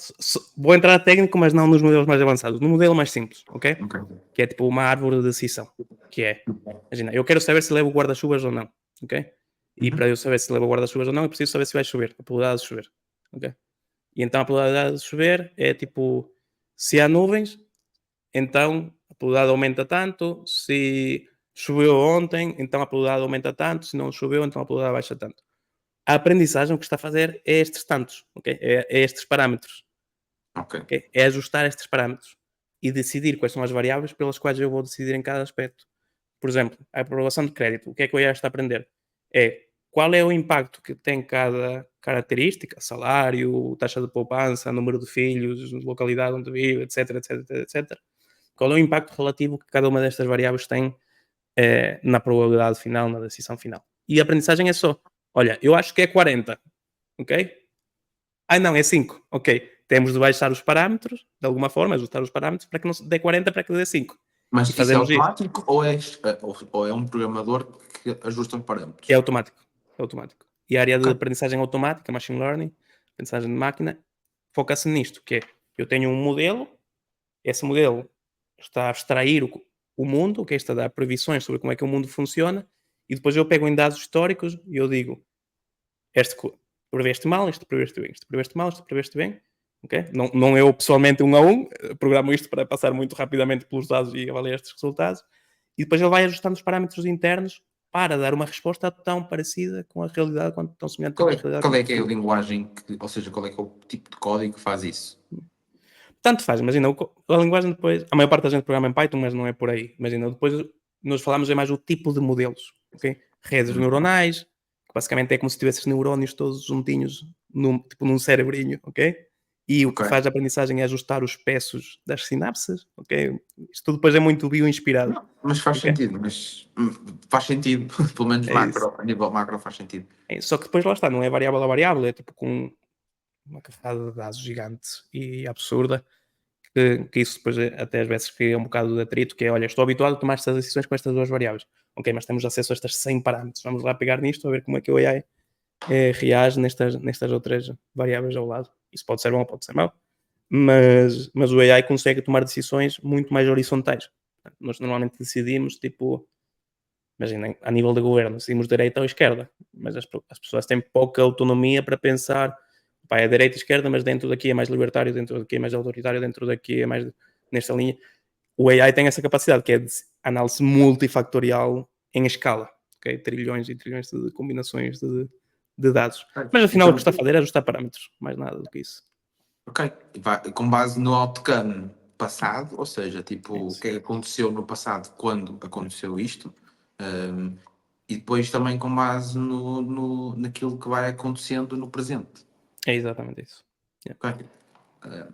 Vou entrar técnico, mas não nos modelos mais avançados. No modelo mais simples, ok? Ok. Que é tipo uma árvore de decisão. Que é, imagina, eu quero saber se levo guarda-chuvas ou não, ok? E para Uhum. eu saber se levo guarda-chuvas ou não, eu preciso saber se vai chover, a probabilidade de chover, ok? E então a probabilidade de chover é tipo, se há nuvens, então a probabilidade aumenta tanto, se choveu ontem, então a probabilidade aumenta tanto, se não choveu, então a probabilidade baixa tanto. A aprendizagem o que está a fazer é estes tantos, ok? É estes parâmetros, Ok. ok? É ajustar estes parâmetros e decidir quais são as variáveis pelas quais eu vou decidir em cada aspecto. Por exemplo, a aprovação de crédito, o que é que o AI está a aprender? É qual é o impacto que tem cada característica, salário, taxa de poupança, número de filhos, localidade onde vive, etc, etc, etc. Qual é o impacto relativo que cada uma destas variáveis tem na probabilidade final, na decisão final. E a aprendizagem é só, olha, eu acho que é 40, ok? Ah, não, é 5, ok. Temos de baixar os parâmetros, de alguma forma, ajustar os parâmetros para que não dê 40, para que dê 5. Mas E isso é fazemos isso. automático ou é um programador que ajusta os É parâmetros? automático. É automático. E a área de Ok. aprendizagem automática, machine learning, aprendizagem de máquina, foca-se nisto, que é, eu tenho um modelo, esse modelo está a abstrair o mundo, ok? Está a dar previsões sobre como é que o mundo funciona, e depois eu pego em dados históricos e eu digo, este preveste mal, este preveste bem, este preveste mal, este preveste bem, ok? Não eu pessoalmente 1 a 1, programo isto para passar muito rapidamente pelos dados e avaliar estes resultados, e depois ele vai ajustando os parâmetros internos para dar uma resposta tão parecida com a realidade, quanto tão semelhante com a realidade Qual quanto é que é a possível. linguagem, ou seja, qual é que é o tipo de código que faz isso? Tanto faz, imagina, a linguagem depois, a maior parte da gente programa em Python, mas não é por aí. Imagina, depois nós falamos é mais o tipo de modelos, ok? Redes neuronais, que basicamente é como se tivesses neurónios todos juntinhos, tipo num cerebrinho, ok? E o Ok. que faz a aprendizagem é ajustar os peços das sinapses, ok? Isto depois é muito bio-inspirado. Não, mas faz Ok? sentido, faz sentido, pelo menos É isso. macro, a nível macro faz sentido. Só que depois lá está, não é variável a variável, é tipo com uma carrada de dados gigante e absurda, que isso depois até às vezes cria um bocado de atrito, que é, olha, estou habituado a tomar estas decisões com estas duas variáveis. Ok, mas temos acesso a estas 100 parâmetros. Vamos lá pegar nisto, a ver como é que o AI reage nestas outras variáveis ao lado. Isso pode ser bom ou pode ser mau, mas o AI consegue tomar decisões muito mais horizontais. Nós normalmente decidimos, tipo, imaginem, a nível de governo, decidimos direita ou esquerda, mas as pessoas têm pouca autonomia para pensar, pá, é direita e esquerda, mas dentro daqui é mais libertário, dentro daqui é mais autoritário, dentro daqui é mais nesta linha. O AI tem essa capacidade, que é de análise multifactorial em escala, okay? Trilhões e trilhões de combinações de dados. Mas afinal o que está a fazer é ajustar parâmetros, mais nada do que isso. Ok, com base no outcome passado, ou seja, É tipo, o isso. que aconteceu no passado quando aconteceu isto, e depois também com base naquilo que vai acontecendo no presente. É exatamente isso. Yeah. Ok,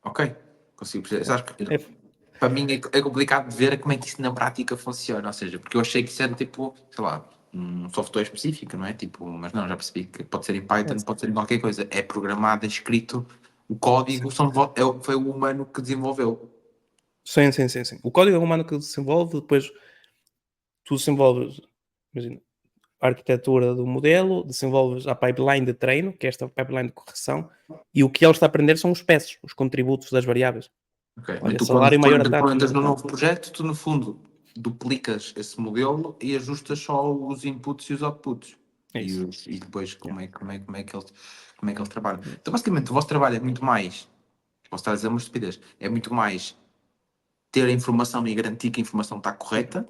ok, consigo perceber. Yeah. Sabes que para mim é complicado de ver como é que isso na prática funciona, ou seja, porque eu achei que isso era tipo, sei lá, um software específico, não é? Tipo, mas não, já percebi que pode ser em Python, pode ser em qualquer coisa. É programado, é escrito, o código foi o humano que desenvolveu. Sim, sim, sim, sim. O código é humano que desenvolve, depois tu desenvolves, imagina, a arquitetura do modelo, desenvolves a pipeline de treino, que é esta pipeline de correção, e o que ele está a aprender são os peços, os contributos das variáveis. Ok. E Olha, tu, quando, salário maior a quando taxa. entras no novo projeto, tu no fundo duplicas esse modelo e ajustas só os inputs e os outputs. É E, isso. e depois Yeah. como é que eles trabalham. Então, basicamente, o vosso trabalho é muito mais, posso estar a dizer uma estupidez, é muito mais ter a informação e garantir que a informação está correta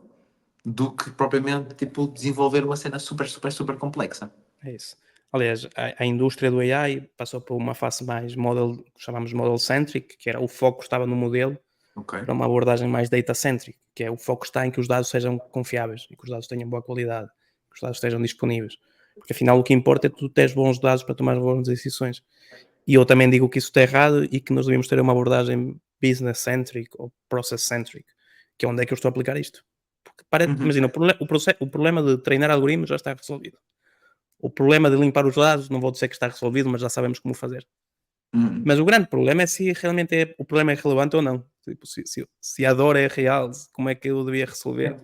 do que propriamente tipo, desenvolver uma cena super, super, super complexa. É isso. Aliás, a indústria do AI passou por uma fase mais model, que chamamos model-centric, que era o foco estava no modelo, Ok. para uma abordagem mais data-centric, que é o foco está em que os dados sejam confiáveis e que os dados tenham boa qualidade, que os dados estejam disponíveis. Porque afinal o que importa é tu teres bons dados para tomar boas decisões. E eu também digo que isso está errado e que nós devíamos ter uma abordagem business-centric ou process-centric, que é onde é que eu estou a aplicar isto. Porque Uhum. imagina, o problema de treinar algoritmos já está resolvido. O problema de limpar os dados, não vou dizer que está resolvido, mas já sabemos como fazer. Uhum. Mas o grande problema é se realmente o problema é relevante ou não. Tipo, se a dor é real, como é que eu devia resolver?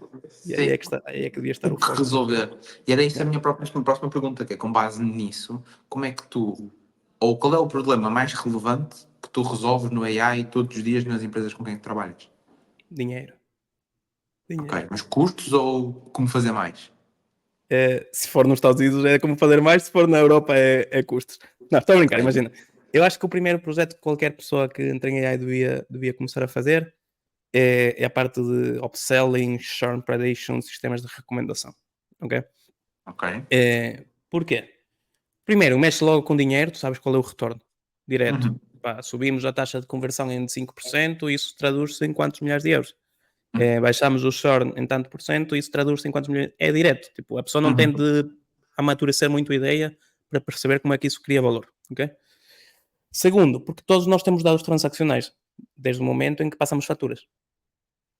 E aí Sim. aí é que devia estar O o que foco. resolver. E era isso a Yeah. minha próxima pergunta, que é com base nisso, como é que tu, ou qual é o problema mais relevante que tu resolves no AI todos os dias nas empresas com quem trabalhas? Dinheiro. Ok, Dinheiro. mas custos ou como fazer mais? Se for nos Estados Unidos é como fazer mais, se for na Europa é custos. Não, estou a brincar, Ok. imagina. Eu acho que o primeiro projeto que qualquer pessoa que entre em AI devia começar a fazer é a parte de upselling, churn prediction, sistemas de recomendação. Ok? Ok. Porquê? Primeiro, mexe logo com dinheiro, tu sabes qual é o retorno. Direto. Uhum. Pá, subimos a taxa de conversão em 5%, isso traduz-se em quantos milhares de euros? Baixamos o churn em tanto por cento, isso traduz-se em quantos milhares? É direto. Tipo, a pessoa não tem Uhum. de amadurecer muito a ideia para perceber como é que isso cria valor. Ok? Segundo, porque todos nós temos dados transacionais, desde o momento em que passamos faturas.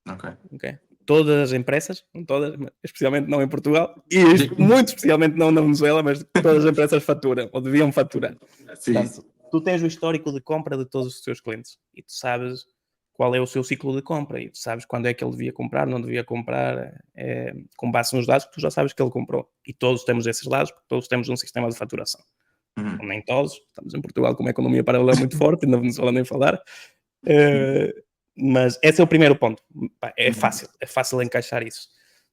Ok. Ok? Todas as empresas, não todas, mas especialmente não em Portugal, e muito especialmente não na Venezuela, mas todas as empresas faturam, ou deviam faturar. Sim. Portanto, tu tens o histórico de compra de todos os teus clientes e tu sabes qual é o seu ciclo de compra e tu sabes quando é que ele devia comprar, não devia comprar, com base nos dados que tu já sabes que ele comprou. E todos temos esses dados, porque todos temos um sistema de faturação. Ou Uhum. nem todos, estamos em Portugal com uma economia paralela muito forte, e na Venezuela nem falar. Eh, Mas esse é o primeiro ponto. Pá, é fácil encaixar isso.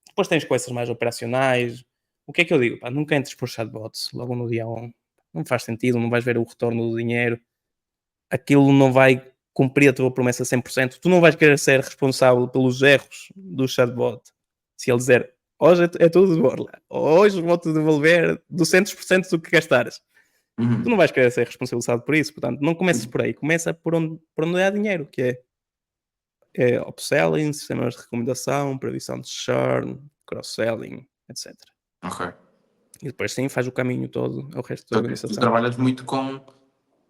Depois tens coisas mais operacionais. O que é que eu digo? Pá, nunca entres por chatbots logo no dia 1. Não faz sentido, não vais ver o retorno do dinheiro. Aquilo não vai cumprir a tua promessa 100%. Tu não vais querer ser responsável pelos erros do chatbot. Se ele dizer, hoje é tudo de borla, hoje vou-te devolver 200% do que gastares. Tu não vais querer ser responsabilizado por isso. Portanto, não comeces por aí. Começa por onde há dinheiro, que é upselling, sistemas de recomendação, previsão de churn, cross-selling, etc. Ok. E depois sim faz o caminho todo ao resto da Portanto, tu organização. trabalhas muito com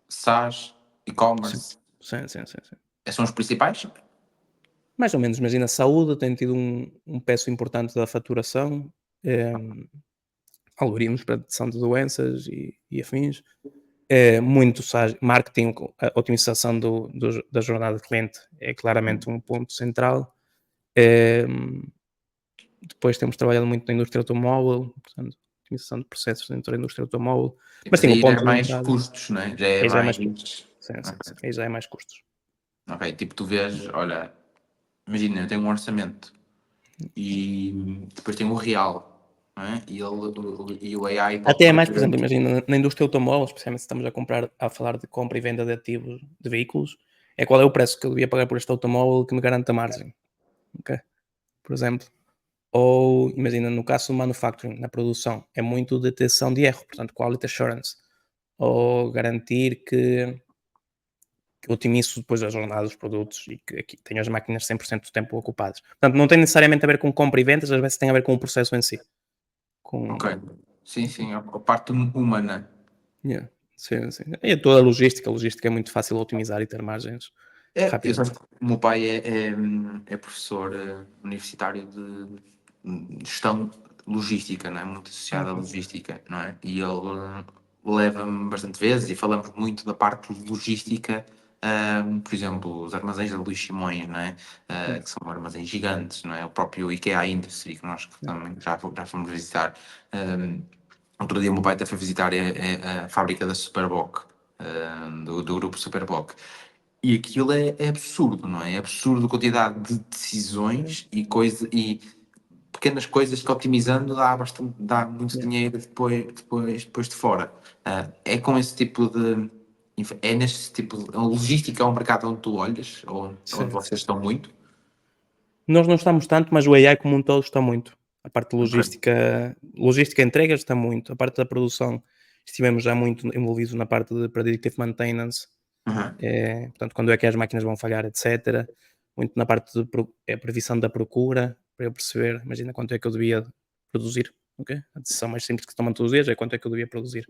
SaaS, Sim, e-commerce. sim, sim, sim, sim. São os principais? Mais ou menos, imagina, a saúde tem tido um peso importante da faturação, algoritmos para detecção de doenças e afins. Muito marketing, a otimização da jornada de cliente é claramente um ponto central. Depois temos trabalhado muito na indústria automóvel, portanto, otimização de processos dentro da indústria automóvel. Mas Mas sim, o aí já é ponto de mais entrada, custos, não é? Já é aí já é mais. mais custos. Sim, sim, sim. Aí já é mais custos. Ok, tipo, tu vês, olha, imagina, eu tenho um orçamento e depois tenho o real, não é? E o AI pode Até é mais, por exemplo, provavelmente. imagina, na indústria automóvel, especialmente se estamos a falar de compra e venda de ativos de veículos, é qual é o preço que eu devia pagar por este automóvel que me garante a margem, ok? Por exemplo. Ou, imagina, no caso do manufacturing, na produção, é muito detecção de erro, portanto, quality assurance. Ou garantir que otimizo depois a jornada dos produtos e que tenho as máquinas 100% do tempo ocupadas. Portanto, não tem necessariamente a ver com compra e vendas, às vezes tem a ver com o processo em si. Ok. Com, Sim, sim, a parte humana. yeah, sim, sim. E toda a logística é muito fácil de otimizar e ter margens Eu rapidamente. sabes que o meu pai é professor universitário de gestão logística, não é? Muito associado à Ok. logística, não é? E ele leva-me bastante vezes e falamos muito da parte logística, por exemplo, os armazéns da Luís Simões, não é? Yeah, Que são armazéns gigantes, não é? O próprio IKEA Industry, que nós yeah, também já fomos visitar. Outro dia o meu pai até foi visitar a fábrica da Superboc, do grupo Superboc. E aquilo é absurdo, não é? É absurdo a quantidade de decisões e pequenas coisas que otimizando dá muito yeah. dinheiro depois de fora. É com esse tipo de. É neste tipo de. A logística é um mercado onde tu olhas, onde Sim, vocês sim. estão muito. Nós não estamos tanto, mas o AI como um todo está muito. A parte de Ok. logística entregas está muito. A parte da produção estivemos já muito envolvidos na parte de predictive maintenance, Uhum. portanto, quando é que as máquinas vão falhar, etc. Muito na parte de previsão da procura, para eu perceber, imagina quanto é que eu devia produzir, ok? A decisão mais simples que se toma todos os dias é quanto é que eu devia produzir.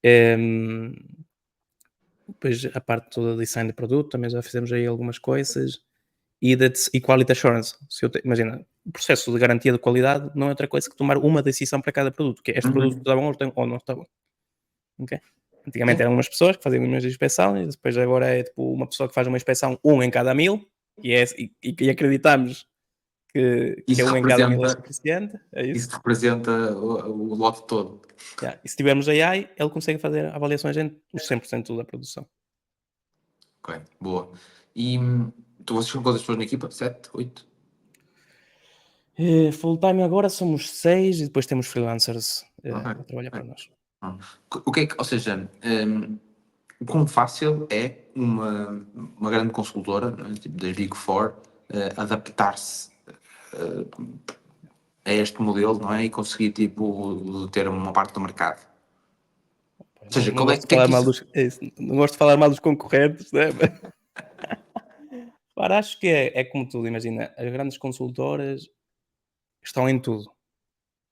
Em, Depois a parte toda de design de produto, também já fizemos aí algumas coisas e quality assurance. Imagina, o processo de garantia de qualidade não é outra coisa que tomar uma decisão para cada produto, que é este produto Uhum. está bom ou não está bom. Okay? Antigamente Sim. eram umas pessoas que faziam uma inspeção e depois agora é tipo uma pessoa que faz uma inspeção um em cada 1000 e acreditamos que é Isso um em cada 1000 é representa, suficiente, é isso. isso representa o lote todo. Yeah. E se tivermos AI, ele consegue fazer avaliações em os 100% da produção. Ok, boa. E vocês são quantas pessoas na equipa? Sete? Oito? Full time agora somos 6 e depois temos freelancers Ok. a trabalhar Ok. para nós. Ah. O que é que, ou seja, o quão fácil é uma grande consultora, não é? Tipo das Big Four, adaptar-se a este modelo, não é? E conseguir, tipo, ter uma parte do mercado. Ou Não, seja, não qual é, gosto o de que é falar que mal isso... dos, é isso, não gosto de falar mal dos concorrentes, né? Ora, acho que é como tudo, imagina, as grandes consultoras estão em tudo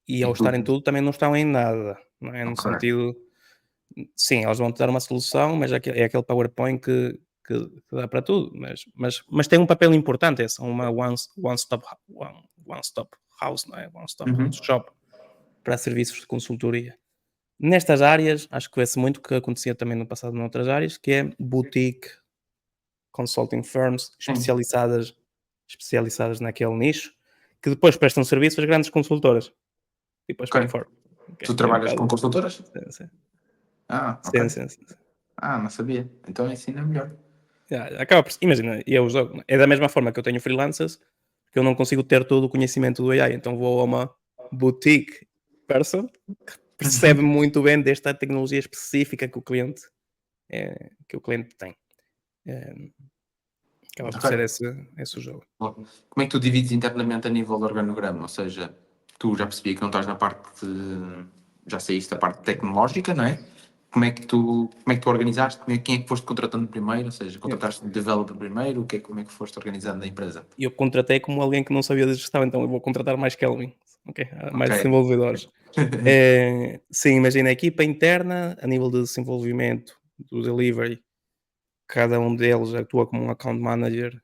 e ao Em estar em tudo. tudo também não estão em nada, não é? No Ok. sentido, sim, elas vão te dar uma solução, mas é aquele PowerPoint que dá para tudo, mas tem um papel importante, é são uma one stop house, não é? One stop Uhum. shop para serviços de consultoria. Nestas áreas, acho que vê-se muito o que acontecia também no passado noutras áreas, que é boutique consulting firms Sim. especializadas naquele nicho, que depois prestam serviço às grandes consultoras, tipo as Ok. Big Four. Tu Ok, é um trabalhas com bocado. consultoras? Sim, sim. Ah, ok. Sim, sim, sim. Ah, não sabia. Então ensina melhor. Acaba por, imagina, eu jogo, é da mesma forma que eu tenho freelancers, que eu não consigo ter todo o conhecimento do AI, então vou a uma boutique person que percebe Uhum. muito bem desta tecnologia específica que o cliente tem. Acaba por ser Ok. esse o jogo. Bom, como é que tu divides internamente a nível do organograma? Ou seja, tu já percebi que não estás na parte já saíste da parte tecnológica, não é? Como é que tu organizaste? Quem é que foste contratando primeiro? Ou seja, Yeah. contrataste um developer primeiro? Como é que foste organizando a empresa? Eu contratei como alguém que não sabia de gestão, então eu vou contratar mais Kelvin, ok? Ok. Mais desenvolvedores. Sim, imagina a equipa interna, a nível de desenvolvimento, do delivery, cada um deles atua como um account manager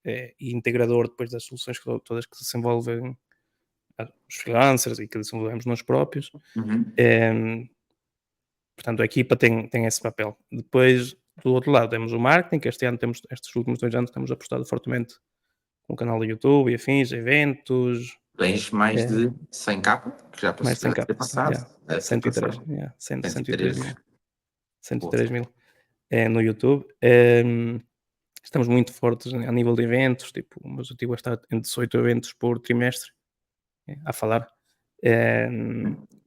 e integrador depois das soluções todas que se desenvolvem os freelancers e que desenvolvemos nós próprios. Uhum. Portanto, a equipa tem esse papel. Depois, do outro lado, temos o marketing, que estes últimos 2 anos, temos apostado fortemente com o canal do YouTube e afins, eventos, Tens mais é, de 100k, que já mais de 100 deve ter capas, passado. yeah, Deve ter 103, passado. yeah, 100, 103 113. mil, Boa. 103 mil no YouTube. Estamos muito fortes a nível de eventos, tipo, o meu objetivo é estar entre 18 eventos por trimestre a falar.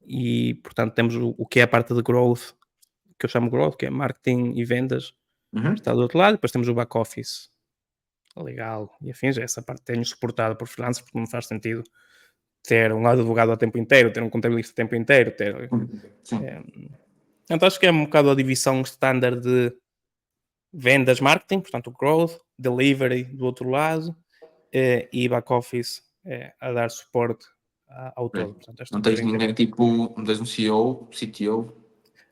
E, portanto, temos o que é a parte de growth, que eu chamo growth, que é marketing e vendas, Uhum. está do outro lado. Depois temos o back office, legal e afins. Essa parte tenho suportado por freelancers, porque não faz sentido ter um advogado a tempo inteiro, ter um contabilista a tempo inteiro, Sim. eh, então acho que é um bocado a divisão standard de vendas, marketing, portanto o growth, delivery do outro lado e back office a dar suporte ao É. todo. Portanto, a Não estrutura tens em termos. ninguém tipo, não tens um CEO, CTO?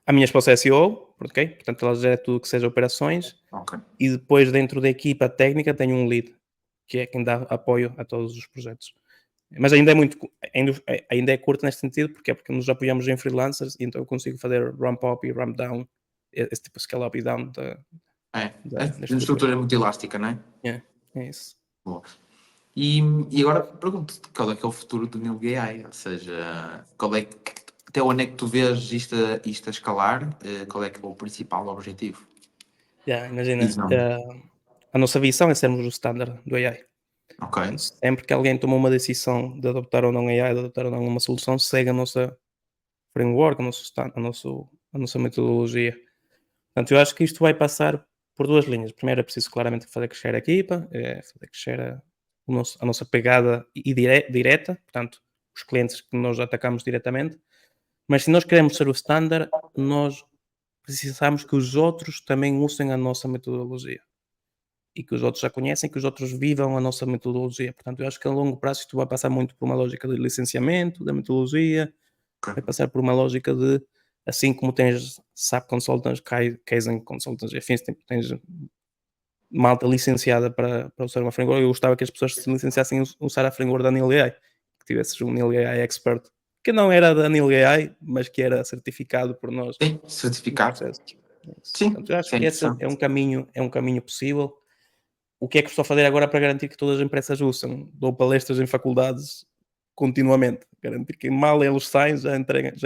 A minha esposa é CEO, ok? Portanto, ela gera tudo que seja operações Ok. e depois dentro da equipa técnica tem um lead, que é quem dá apoio a todos os projetos. Mas ainda é curto neste sentido, porque nos apoiamos em freelancers e então eu consigo fazer ramp up e ramp down, esse tipo de scale up e down É. da A estrutura. estrutura é muito elástica, não é? Yeah, é isso. Boa. E agora pergunto-te, qual é que é o futuro do New AI? Ou seja, até onde é que tu vês isto a escalar? Qual é que é o principal objetivo? Yeah, imagina, Visão. a nossa visão é sermos o standard do AI. Ok. Portanto, sempre que alguém toma uma decisão de adoptar ou não AI, de adoptar ou não uma solução, segue a nossa framework, a nossa metodologia. Portanto, eu acho que isto vai passar por duas linhas. Primeiro é preciso claramente fazer crescer a equipa, fazer crescer a nossa pegada direta, portanto, os clientes que nós atacamos diretamente. Mas se nós queremos ser o standard, nós precisamos que os outros também usem a nossa metodologia e que os outros já conhecem, que os outros vivam a nossa metodologia. Portanto, eu acho que a longo prazo isto vai passar muito por uma lógica de licenciamento da metodologia, vai Ok. passar por uma lógica de, assim como tens SAP Consultants, Kaizen Consultants, enfim, tens malta licenciada para usar uma framework, eu gostava que as pessoas se licenciassem a usar a framework da Anil AI, que tivesses um Anil AI expert, que não era da Anil AI, mas que era certificado por nós Sim, nos certificado. processos. É isso. Sim, Portanto, eu isso acho é que esse interessante. é um caminho possível. O que é que estou a fazer agora para garantir que todas as empresas usam? Dou palestras em faculdades continuamente, garantir que mal eles saem, já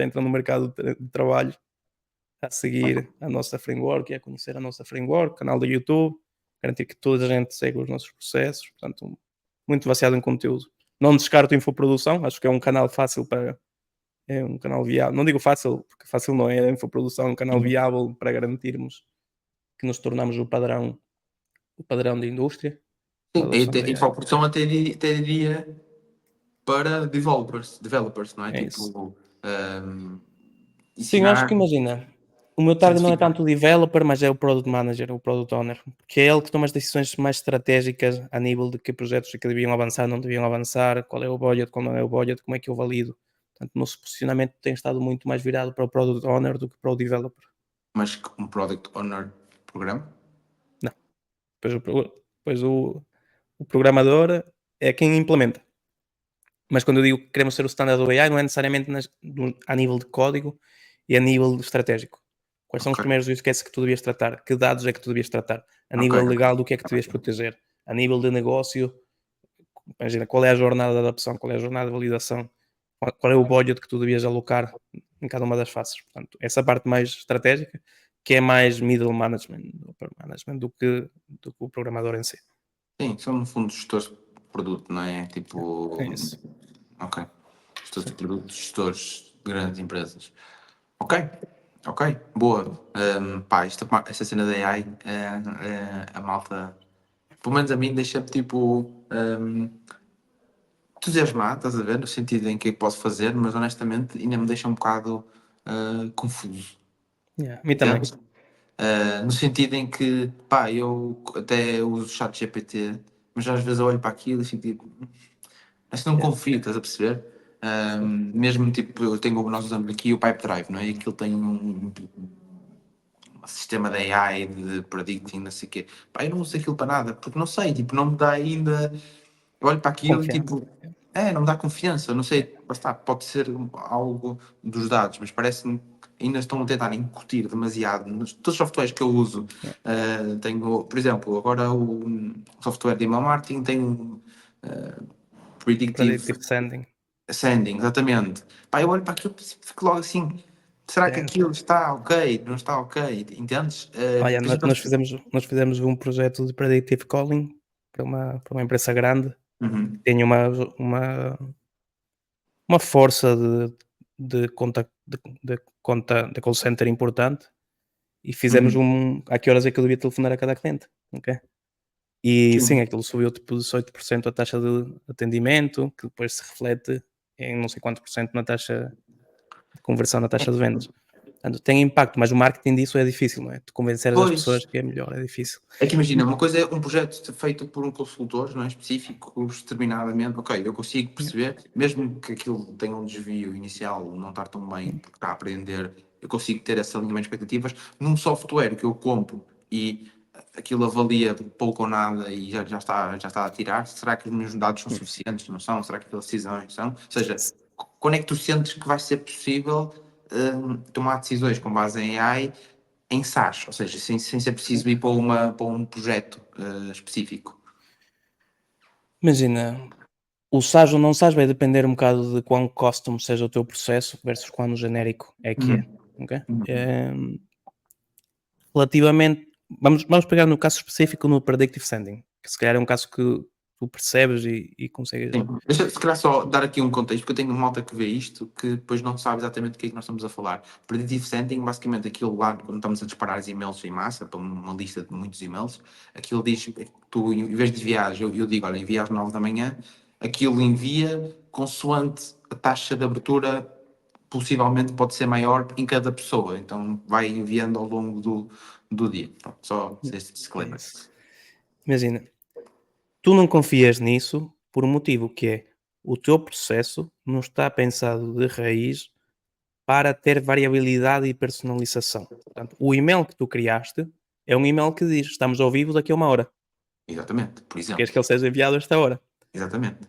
entram no mercado de trabalho a seguir a nossa framework e a conhecer a nossa framework, canal do YouTube, garantir que toda a gente segue os nossos processos, portanto, muito baseado em conteúdo. Não descarto infoprodução, acho que é um canal fácil é um canal viável, não digo fácil, porque fácil não é a infoprodução, é um canal Sim, viável para garantirmos que nos tornamos o padrão da indústria, da sim. adoção da A AI. infoprodução até diria para developers, não é? É isso. Tipo, Sim, eu acho que ensinar, imagina, o meu target não é certificar. tanto o developer, mas é o product manager, o product owner, porque é ele que toma as decisões mais estratégicas a nível de que projetos é que deviam avançar, não deviam avançar, qual é o budget, qual não é o budget, como é que eu valido. Portanto, o nosso posicionamento tem estado muito mais virado para o product owner do que para o developer. Mas um Product Owner programa? Não. Depois o programador é quem implementa. Mas quando eu digo que queremos ser o standard do AI, não é necessariamente a nível de código e a nível estratégico. Quais são os Ok, primeiros use cases que tu devias tratar? Que dados é que tu devias tratar? A ok, nível legal, ok. do que é que tu devias proteger? A nível de negócio, imagina, qual é a jornada de adaptação? Qual é a jornada de validação? Qual é o budget que tu devias alocar em cada uma das faces? Portanto, essa parte mais estratégica. que é mais middle management, upper management do que o programador em si. Sim, são no fundo gestores de produto, não é? Tipo. É isso. Ok. Gestores de Sim. produtos, gestores de grandes empresas. Ok, ok, boa. Pá, esta cena da AI, a malta, pelo menos a mim, deixa-me tipo entusiasmado, estás a ver? No sentido em que posso fazer, mas honestamente ainda me deixa um bocado confuso. Yeah, a mim também. Entendes? No sentido em que, pá, eu até uso o chat GPT, mas às vezes eu olho para aquilo e fico tipo, mas não Yeah. confio, estás a perceber? Sim. Mesmo tipo, nós usamos aqui o Pipedrive, não é? E aquilo tem um sistema de AI, de predicting, não sei o quê. Pá, eu não uso aquilo para nada, porque não sei, tipo, não me dá ainda. Eu olho para aquilo e Confiança. tipo, não me dá confiança, não sei, está, pode ser algo dos dados, mas parece-me que ainda estão a tentar incutir demasiado. Todos os softwares que eu uso, Yeah. tenho, por exemplo, agora o software de email marketing tem um predictive Predictive sending. sending, exatamente. Pá, eu olho para aquilo e fico logo assim, será que É. aquilo está ok? Não está ok? Entendes? Olha, Por exemplo, nós fizemos um projeto de predictive calling para uma empresa grande que uhum, tem uma força de call center importante e fizemos uhum. a que horas é que eu devia telefonar a cada cliente, ok? E sim, Sim. aquilo subiu tipo 18% a taxa de atendimento, que depois se reflete em não sei quanto por cento na taxa de conversão, na taxa de vendas. Portanto, tem impacto, mas o marketing disso é difícil, não é? Tu convenceres as Pois, pessoas que é melhor, é difícil. é que imagina, uma coisa é um projeto feito por um consultor, não é? Específico, determinadamente, ok, eu consigo Yeah. perceber, mesmo que aquilo tenha um desvio inicial, não estar tão bem, Hum. porque está a aprender, eu consigo ter esse alinhamento de expectativas. Num software que eu compro e aquilo avalia pouco ou nada e já está a tirar, será que os meus dados são Hum. suficientes? Não são? Será que aquelas decisões são? Ou seja, quando é que tu sentes que vai ser possível tomar decisões com base em AI em SaaS, ou seja, sem ser preciso ir para um projeto específico? Imagina, o SaaS ou não SaaS vai depender um bocado de quão custom seja o teu processo versus quão genérico é que é, Uhum. ok? Uhum. Relativamente, vamos pegar no caso específico no predictive sending, que se calhar é um caso que tu percebes e consegues. Sim. Deixa se calhar só dar aqui um contexto, porque eu tenho malta que vê isto que depois não sabe exatamente do que é que nós estamos a falar. Predictive Sending, basicamente aquilo lá, quando estamos a disparar os e-mails em massa, para uma lista de muitos e-mails, aquilo diz, tu em vez de enviar, eu digo, olha, envia às 9 da manhã, aquilo envia consoante a taxa de abertura possivelmente pode ser maior em cada pessoa, então vai enviando ao longo do dia. Pronto, só este É disclaimer. isso. Imagina, tu não confias nisso por um motivo que é o teu processo não está pensado de raiz para ter variabilidade e personalização. Portanto, o e-mail que tu criaste é um e-mail que diz estamos ao vivo daqui a uma hora. Exatamente, por Tu queres exemplo. que ele seja enviado a esta hora. Exatamente.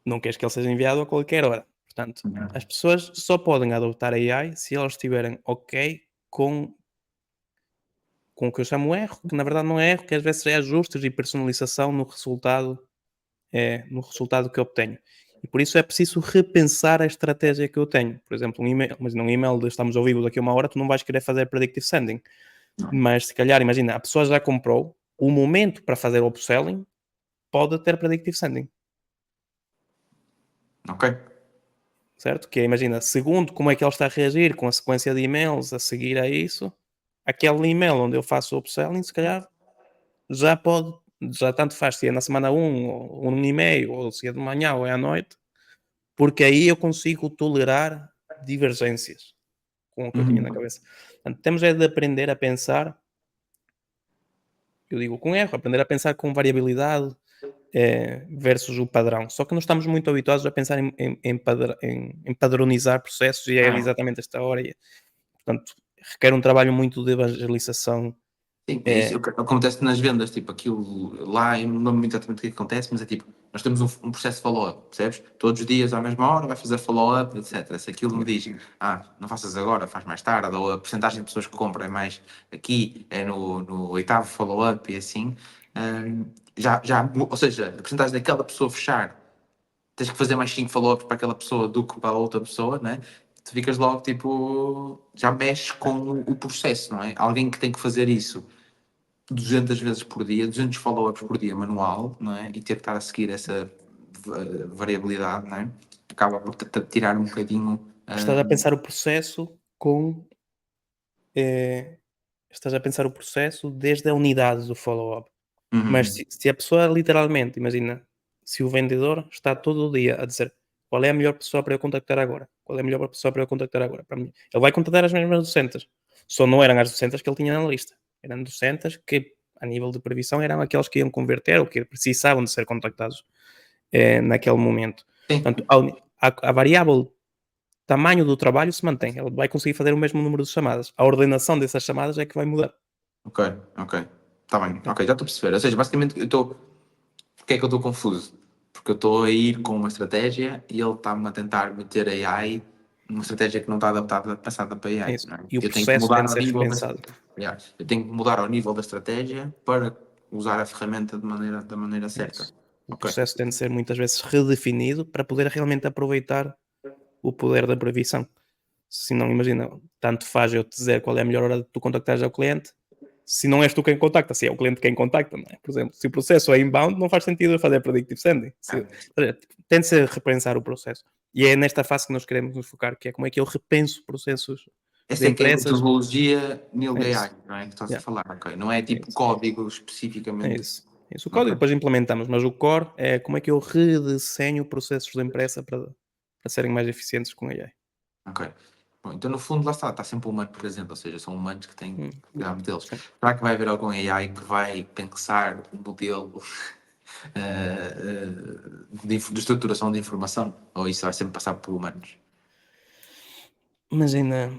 Não queres que ele seja enviado a qualquer hora. Portanto, as Uhum. pessoas só podem adotar a AI se elas estiverem ok com o que eu chamo erro, que na verdade não é erro, que às vezes é ajustes e personalização no resultado que obtenho. E por isso é preciso repensar a estratégia que eu tenho. Por exemplo, um e-mail, mas num e-mail de estamos ao vivo daqui a uma hora, tu não vais querer fazer predictive sending. Não. Mas se calhar, imagina, a pessoa já comprou, o momento para fazer o upselling pode ter predictive sending, Ok? certo? Que é, imagina, segundo como é que ele está a reagir com a sequência de e-mails a seguir a isso, aquele e-mail onde eu faço o upselling, se calhar já pode, já tanto faz se é na semana ou 1 e-mail, ou se é de manhã ou é à noite, porque aí eu consigo tolerar divergências com o que eu tinha na Uhum. cabeça. Portanto, temos é de aprender a pensar, eu digo com erro, aprender a pensar com variabilidade versus o padrão. Só que não estamos muito habituados a pensar em padronizar processos e é Ah, exatamente esta hora. Portanto, requer um trabalho muito de evangelização. sim, é isso. É, Acontece nas vendas, tipo, aquilo lá, eu não lembro exatamente o que acontece, mas é tipo, nós temos um processo de follow-up, percebes? Todos os dias, à mesma hora, vai fazer follow-up, etc. Se aquilo me diz, não faças agora, faz mais tarde, ou a porcentagem de pessoas que compram é mais aqui, é no oitavo follow-up e assim, ou seja, a porcentagem daquela pessoa fechar, tens que fazer mais 5 follow-ups para aquela pessoa do que para a outra pessoa, né? tu ficas logo tipo, já mexes com o processo, não é? Alguém que tem que fazer isso 200 vezes por dia, 200 follow-ups por dia manual, não é? E ter que estar a seguir essa variabilidade, não é? Acaba por tirar um bocadinho. Estás a pensar o processo com. eh, Estás a pensar o processo desde a unidade do follow-up. Mas Uhum. se a pessoa literalmente, imagina, se o vendedor está todo o dia a dizer qual é a melhor pessoa para eu contactar agora, qual é a melhor pessoa para eu contactar agora, para mim, ele vai contactar as mesmas 200. Só não eram as 200 que ele tinha na lista, eram 200 que, a nível de previsão, eram aqueles que iam converter ou que precisavam de ser contactados naquele momento. Sim, Portanto, a variável tamanho do trabalho se mantém, ele vai conseguir fazer o mesmo número de chamadas. A ordenação dessas chamadas é que vai mudar. ok, ok. Está bem, ok, já estou a perceber. Ou seja, basicamente eu estou. Porque é que eu estou confuso? Porque eu estou a ir com uma estratégia e ele está-me a tentar meter AI numa estratégia que não está adaptada, pensada para É AI, isso. não é? E o Eu tenho que processo tem mudar de ao ser nível da, repensado. aliás, eu tenho que mudar ao nível da estratégia para usar a ferramenta da maneira É certa. isso. O Ok. processo tem de ser muitas vezes redefinido para poder realmente aproveitar o poder da previsão. Se não, imagina, tanto faz eu te dizer qual é a melhor hora de tu contactares ao cliente, se não és tu quem contacta, se é o cliente quem contacta, não é? Por exemplo, se o processo é inbound, não faz sentido eu fazer predictive sending. Tem de ser repensar o processo. E é nesta fase que nós queremos nos focar, que é como é que eu repenso processos de Essa é que é a empresas. metodologia Neil É AI, isso. não é? Que estás a Yeah, falar, ok? Não é é tipo isso. código É especificamente. isso. É isso. O código Ok, depois implementamos, mas o core é como é que eu redesenho processos de empresa para serem mais eficientes com AI. ok. Bom, então no fundo lá está sempre o humano presente, ou seja, são humanos que têm Hum, que cuidar deles. sim. Será que vai haver algum AI que vai pensar um modelo de estruturação de informação? Ou isso vai sempre passar por humanos? Mas ainda,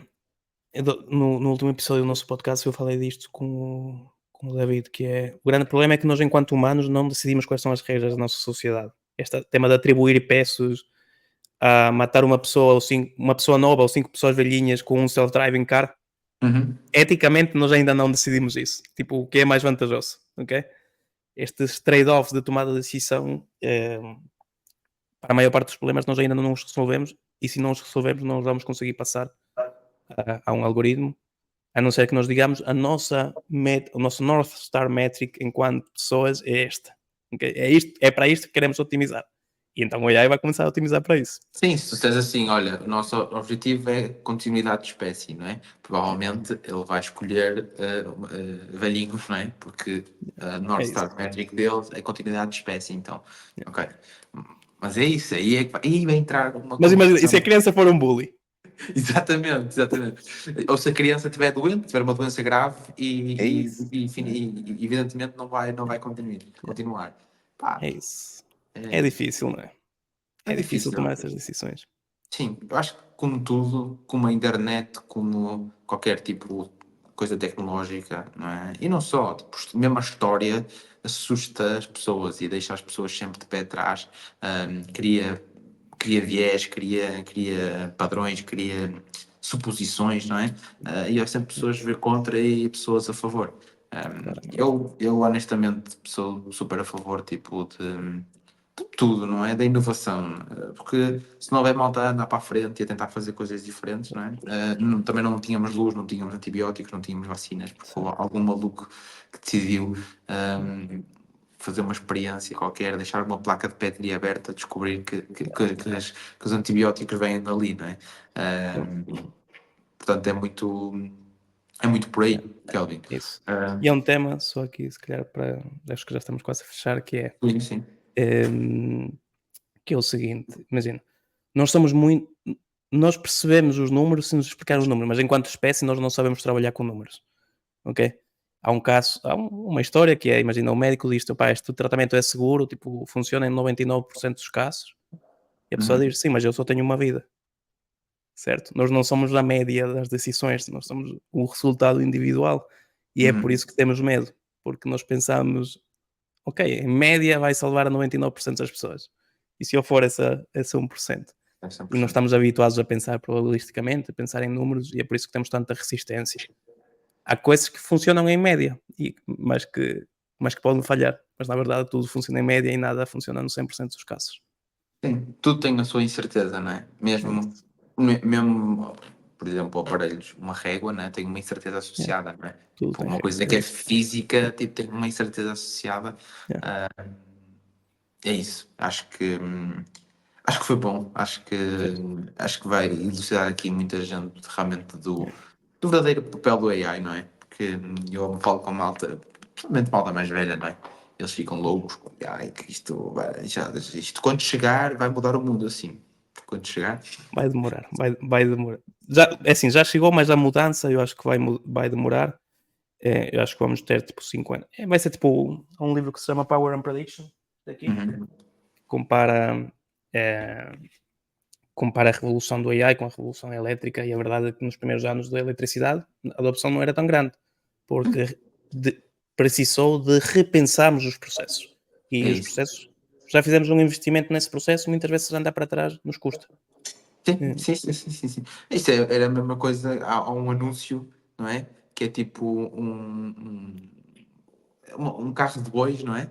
no último episódio do nosso podcast eu falei disto com o David, que é o grande problema é que nós, enquanto humanos, não decidimos quais são as regras da nossa sociedade. Este tema de atribuir peças a matar uma pessoa nova ou 5 pessoas velhinhas com um self-driving car, Uhum. eticamente nós ainda não decidimos isso. Tipo, o que é mais vantajoso, ok? Estes trade-offs de tomada de decisão, para a maior parte dos problemas nós ainda não os resolvemos, e se não os resolvemos não os vamos conseguir passar a um algoritmo, a não ser que nós digamos o nosso North Star Metric enquanto pessoas é esta. Okay? É para isto que queremos otimizar. E então o AI vai começar a otimizar para isso. Sim, se tu disseres assim, olha, o nosso objetivo é continuidade de espécie, não é? Provavelmente ele vai escolher velhinhos, não é? Porque a É North isso. Star Metric deles é continuidade de espécie, então, ok. Mas é isso, aí, aí vai entrar uma Mas imagina, e se a conversação. criança for um bully? Exatamente, exatamente. Ou se a criança estiver doente, tiver uma doença grave É isso. e evidentemente não vai continuar. Pá, É isso. É é, difícil, não é? é É difícil difícil. tomar essas decisões. Sim, eu acho que como tudo, como a internet, como qualquer tipo de coisa tecnológica, não é? E não só, tipo, mesmo a história assusta as pessoas e deixa as pessoas sempre de pé atrás, cria viés, cria padrões, cria suposições, não é? E há sempre pessoas a ver contra e pessoas a favor. Claramente. Eu honestamente sou super a favor, tipo, de tudo, não é? Da inovação, porque se não houver malta a andar para a frente e a tentar fazer coisas diferentes, não é? Também não tínhamos luz, não tínhamos antibióticos, não tínhamos vacinas, porque Sim. houve algum maluco que decidiu fazer uma experiência qualquer, deixar uma placa de Petri aberta, descobrir que os antibióticos vêm dali, não é? Yeah. Portanto, é muito por aí, Yeah. Kelvin. Isso. Ah, E é um tema, só aqui, se calhar, para. Acho que já estamos quase a fechar, sim, sim. ehm, que é o seguinte: imagina, nós somos muito. Nós percebemos os números se nos explicar os números, mas enquanto espécie nós não sabemos trabalhar com números, ok? Há um caso, uma história que é, imagina, o médico diz: pá, este tratamento é seguro, tipo, funciona em 99% dos casos, e a pessoa Uhum, diz: sim, mas eu só tenho uma vida, certo? Nós não somos a média das decisões, nós somos o resultado individual, e é por uhum. isso que temos medo, porque nós pensamos, ok, em média vai salvar a 99% das pessoas, e se eu for essa 1%? É E não 100%. estamos habituados a pensar probabilisticamente, a pensar em números, e é por isso que temos tanta resistência. Há coisas que funcionam em média, mas que podem falhar, mas na verdade tudo funciona em média e nada funciona no 100% dos casos. Sim, tudo tem a sua incerteza, não é? É Mesmo isso. Mesmo, por exemplo, aparelhos, uma régua, né, tem uma incerteza Yeah, associada, não é? tudo Tipo, tem uma regra. coisa que é física, tipo, tem uma incerteza associada. Yeah. É isso. Acho que foi bom. Acho que vai elucidar aqui muita gente realmente do verdadeiro papel do AI, não é? Porque eu falo com malta, principalmente malta mais velha, não é? Eles ficam loucos com AI, que isto quando chegar vai mudar o mundo assim. Quando chegar. Vai demorar, vai demorar. Já, é assim, já chegou, mas a mudança eu acho que vai demorar. Eu acho que vamos ter tipo 5 anos. Vai ser tipo um livro que se chama Power and Prediction, daqui, Uhum. compara, eh, compara a revolução do AI com a revolução elétrica, e a verdade é que nos primeiros anos da eletricidade a adopção não era tão grande, porque precisou de repensarmos os processos. É E os isso. processos, já fizemos um investimento nesse processo, muitas vezes andar para trás nos custa. Sim, Eh, sim, sim, sim, sim, sim. Isso era a mesma coisa, há um anúncio, não é? Que é tipo um carro de bois, não é?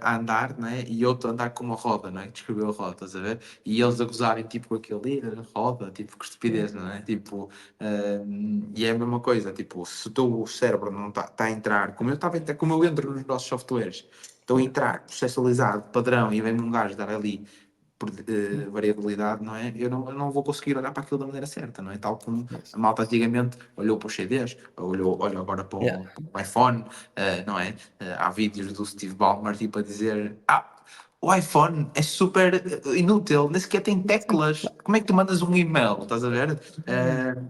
A andar, não é? E outro a andar com uma roda, não é? Que descreveu a roda, estás a ver? E eles a gozarem tipo com aquele roda, tipo que estupidez, não é? Tipo, e é a mesma coisa, tipo, se o teu cérebro não está a entrar, como eu entro nos nossos softwares, estou a entrar processualizado, padrão, e vem-me um gajo dar ali por variabilidade, não é? Eu não vou conseguir olhar para aquilo da maneira certa, não é? Tal como a Yes. malta antigamente olhou para os CDs, olha agora para Yeah. o iPhone, não é? Há vídeos do Steve Ballmer tipo a dizer: o iPhone é super inútil, nem sequer tem teclas. Como é que tu mandas um e-mail? Estás a ver?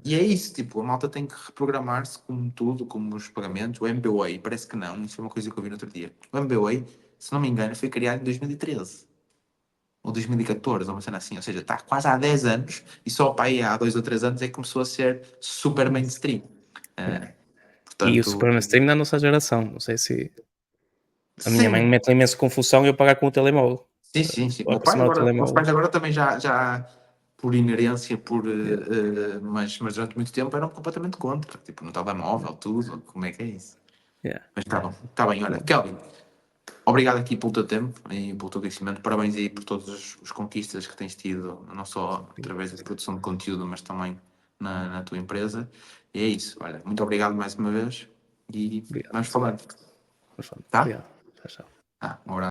E é isso, tipo, a malta tem que reprogramar-se como tudo, como os pagamentos. O MBWay, parece que não, isso é uma coisa que eu vi no outro dia. O MBWay, se não me engano, foi criado em 2013 ou 2014, ou uma cena assim, ou seja, está quase há 10 anos e só para aí há 2 ou 3 anos é que começou a ser super mainstream. Yeah. E o Portanto, Super Mainstream da nossa geração. Não sei se a minha mãe sim, mete imensa confusão eu pagar com o telemóvel. sim, sim, sim. Aproximar o Meus telemóvel. pais agora também já por inerência, Yeah. mas durante muito tempo eram completamente contra, tipo, no Yeah. telemóvel, tudo, como é que é isso? Yeah. Mas está bem, olha, Kelvin, obrigado aqui pelo teu tempo e pelo teu conhecimento, parabéns aí por todas as conquistas que tens tido, não só através da produção de conteúdo, mas também na tua empresa. E é isso, olha, muito obrigado mais uma vez e Obrigado. vamos falando, Mas, pronto, tá? obrigado. Tchau, tchau. Um abraço.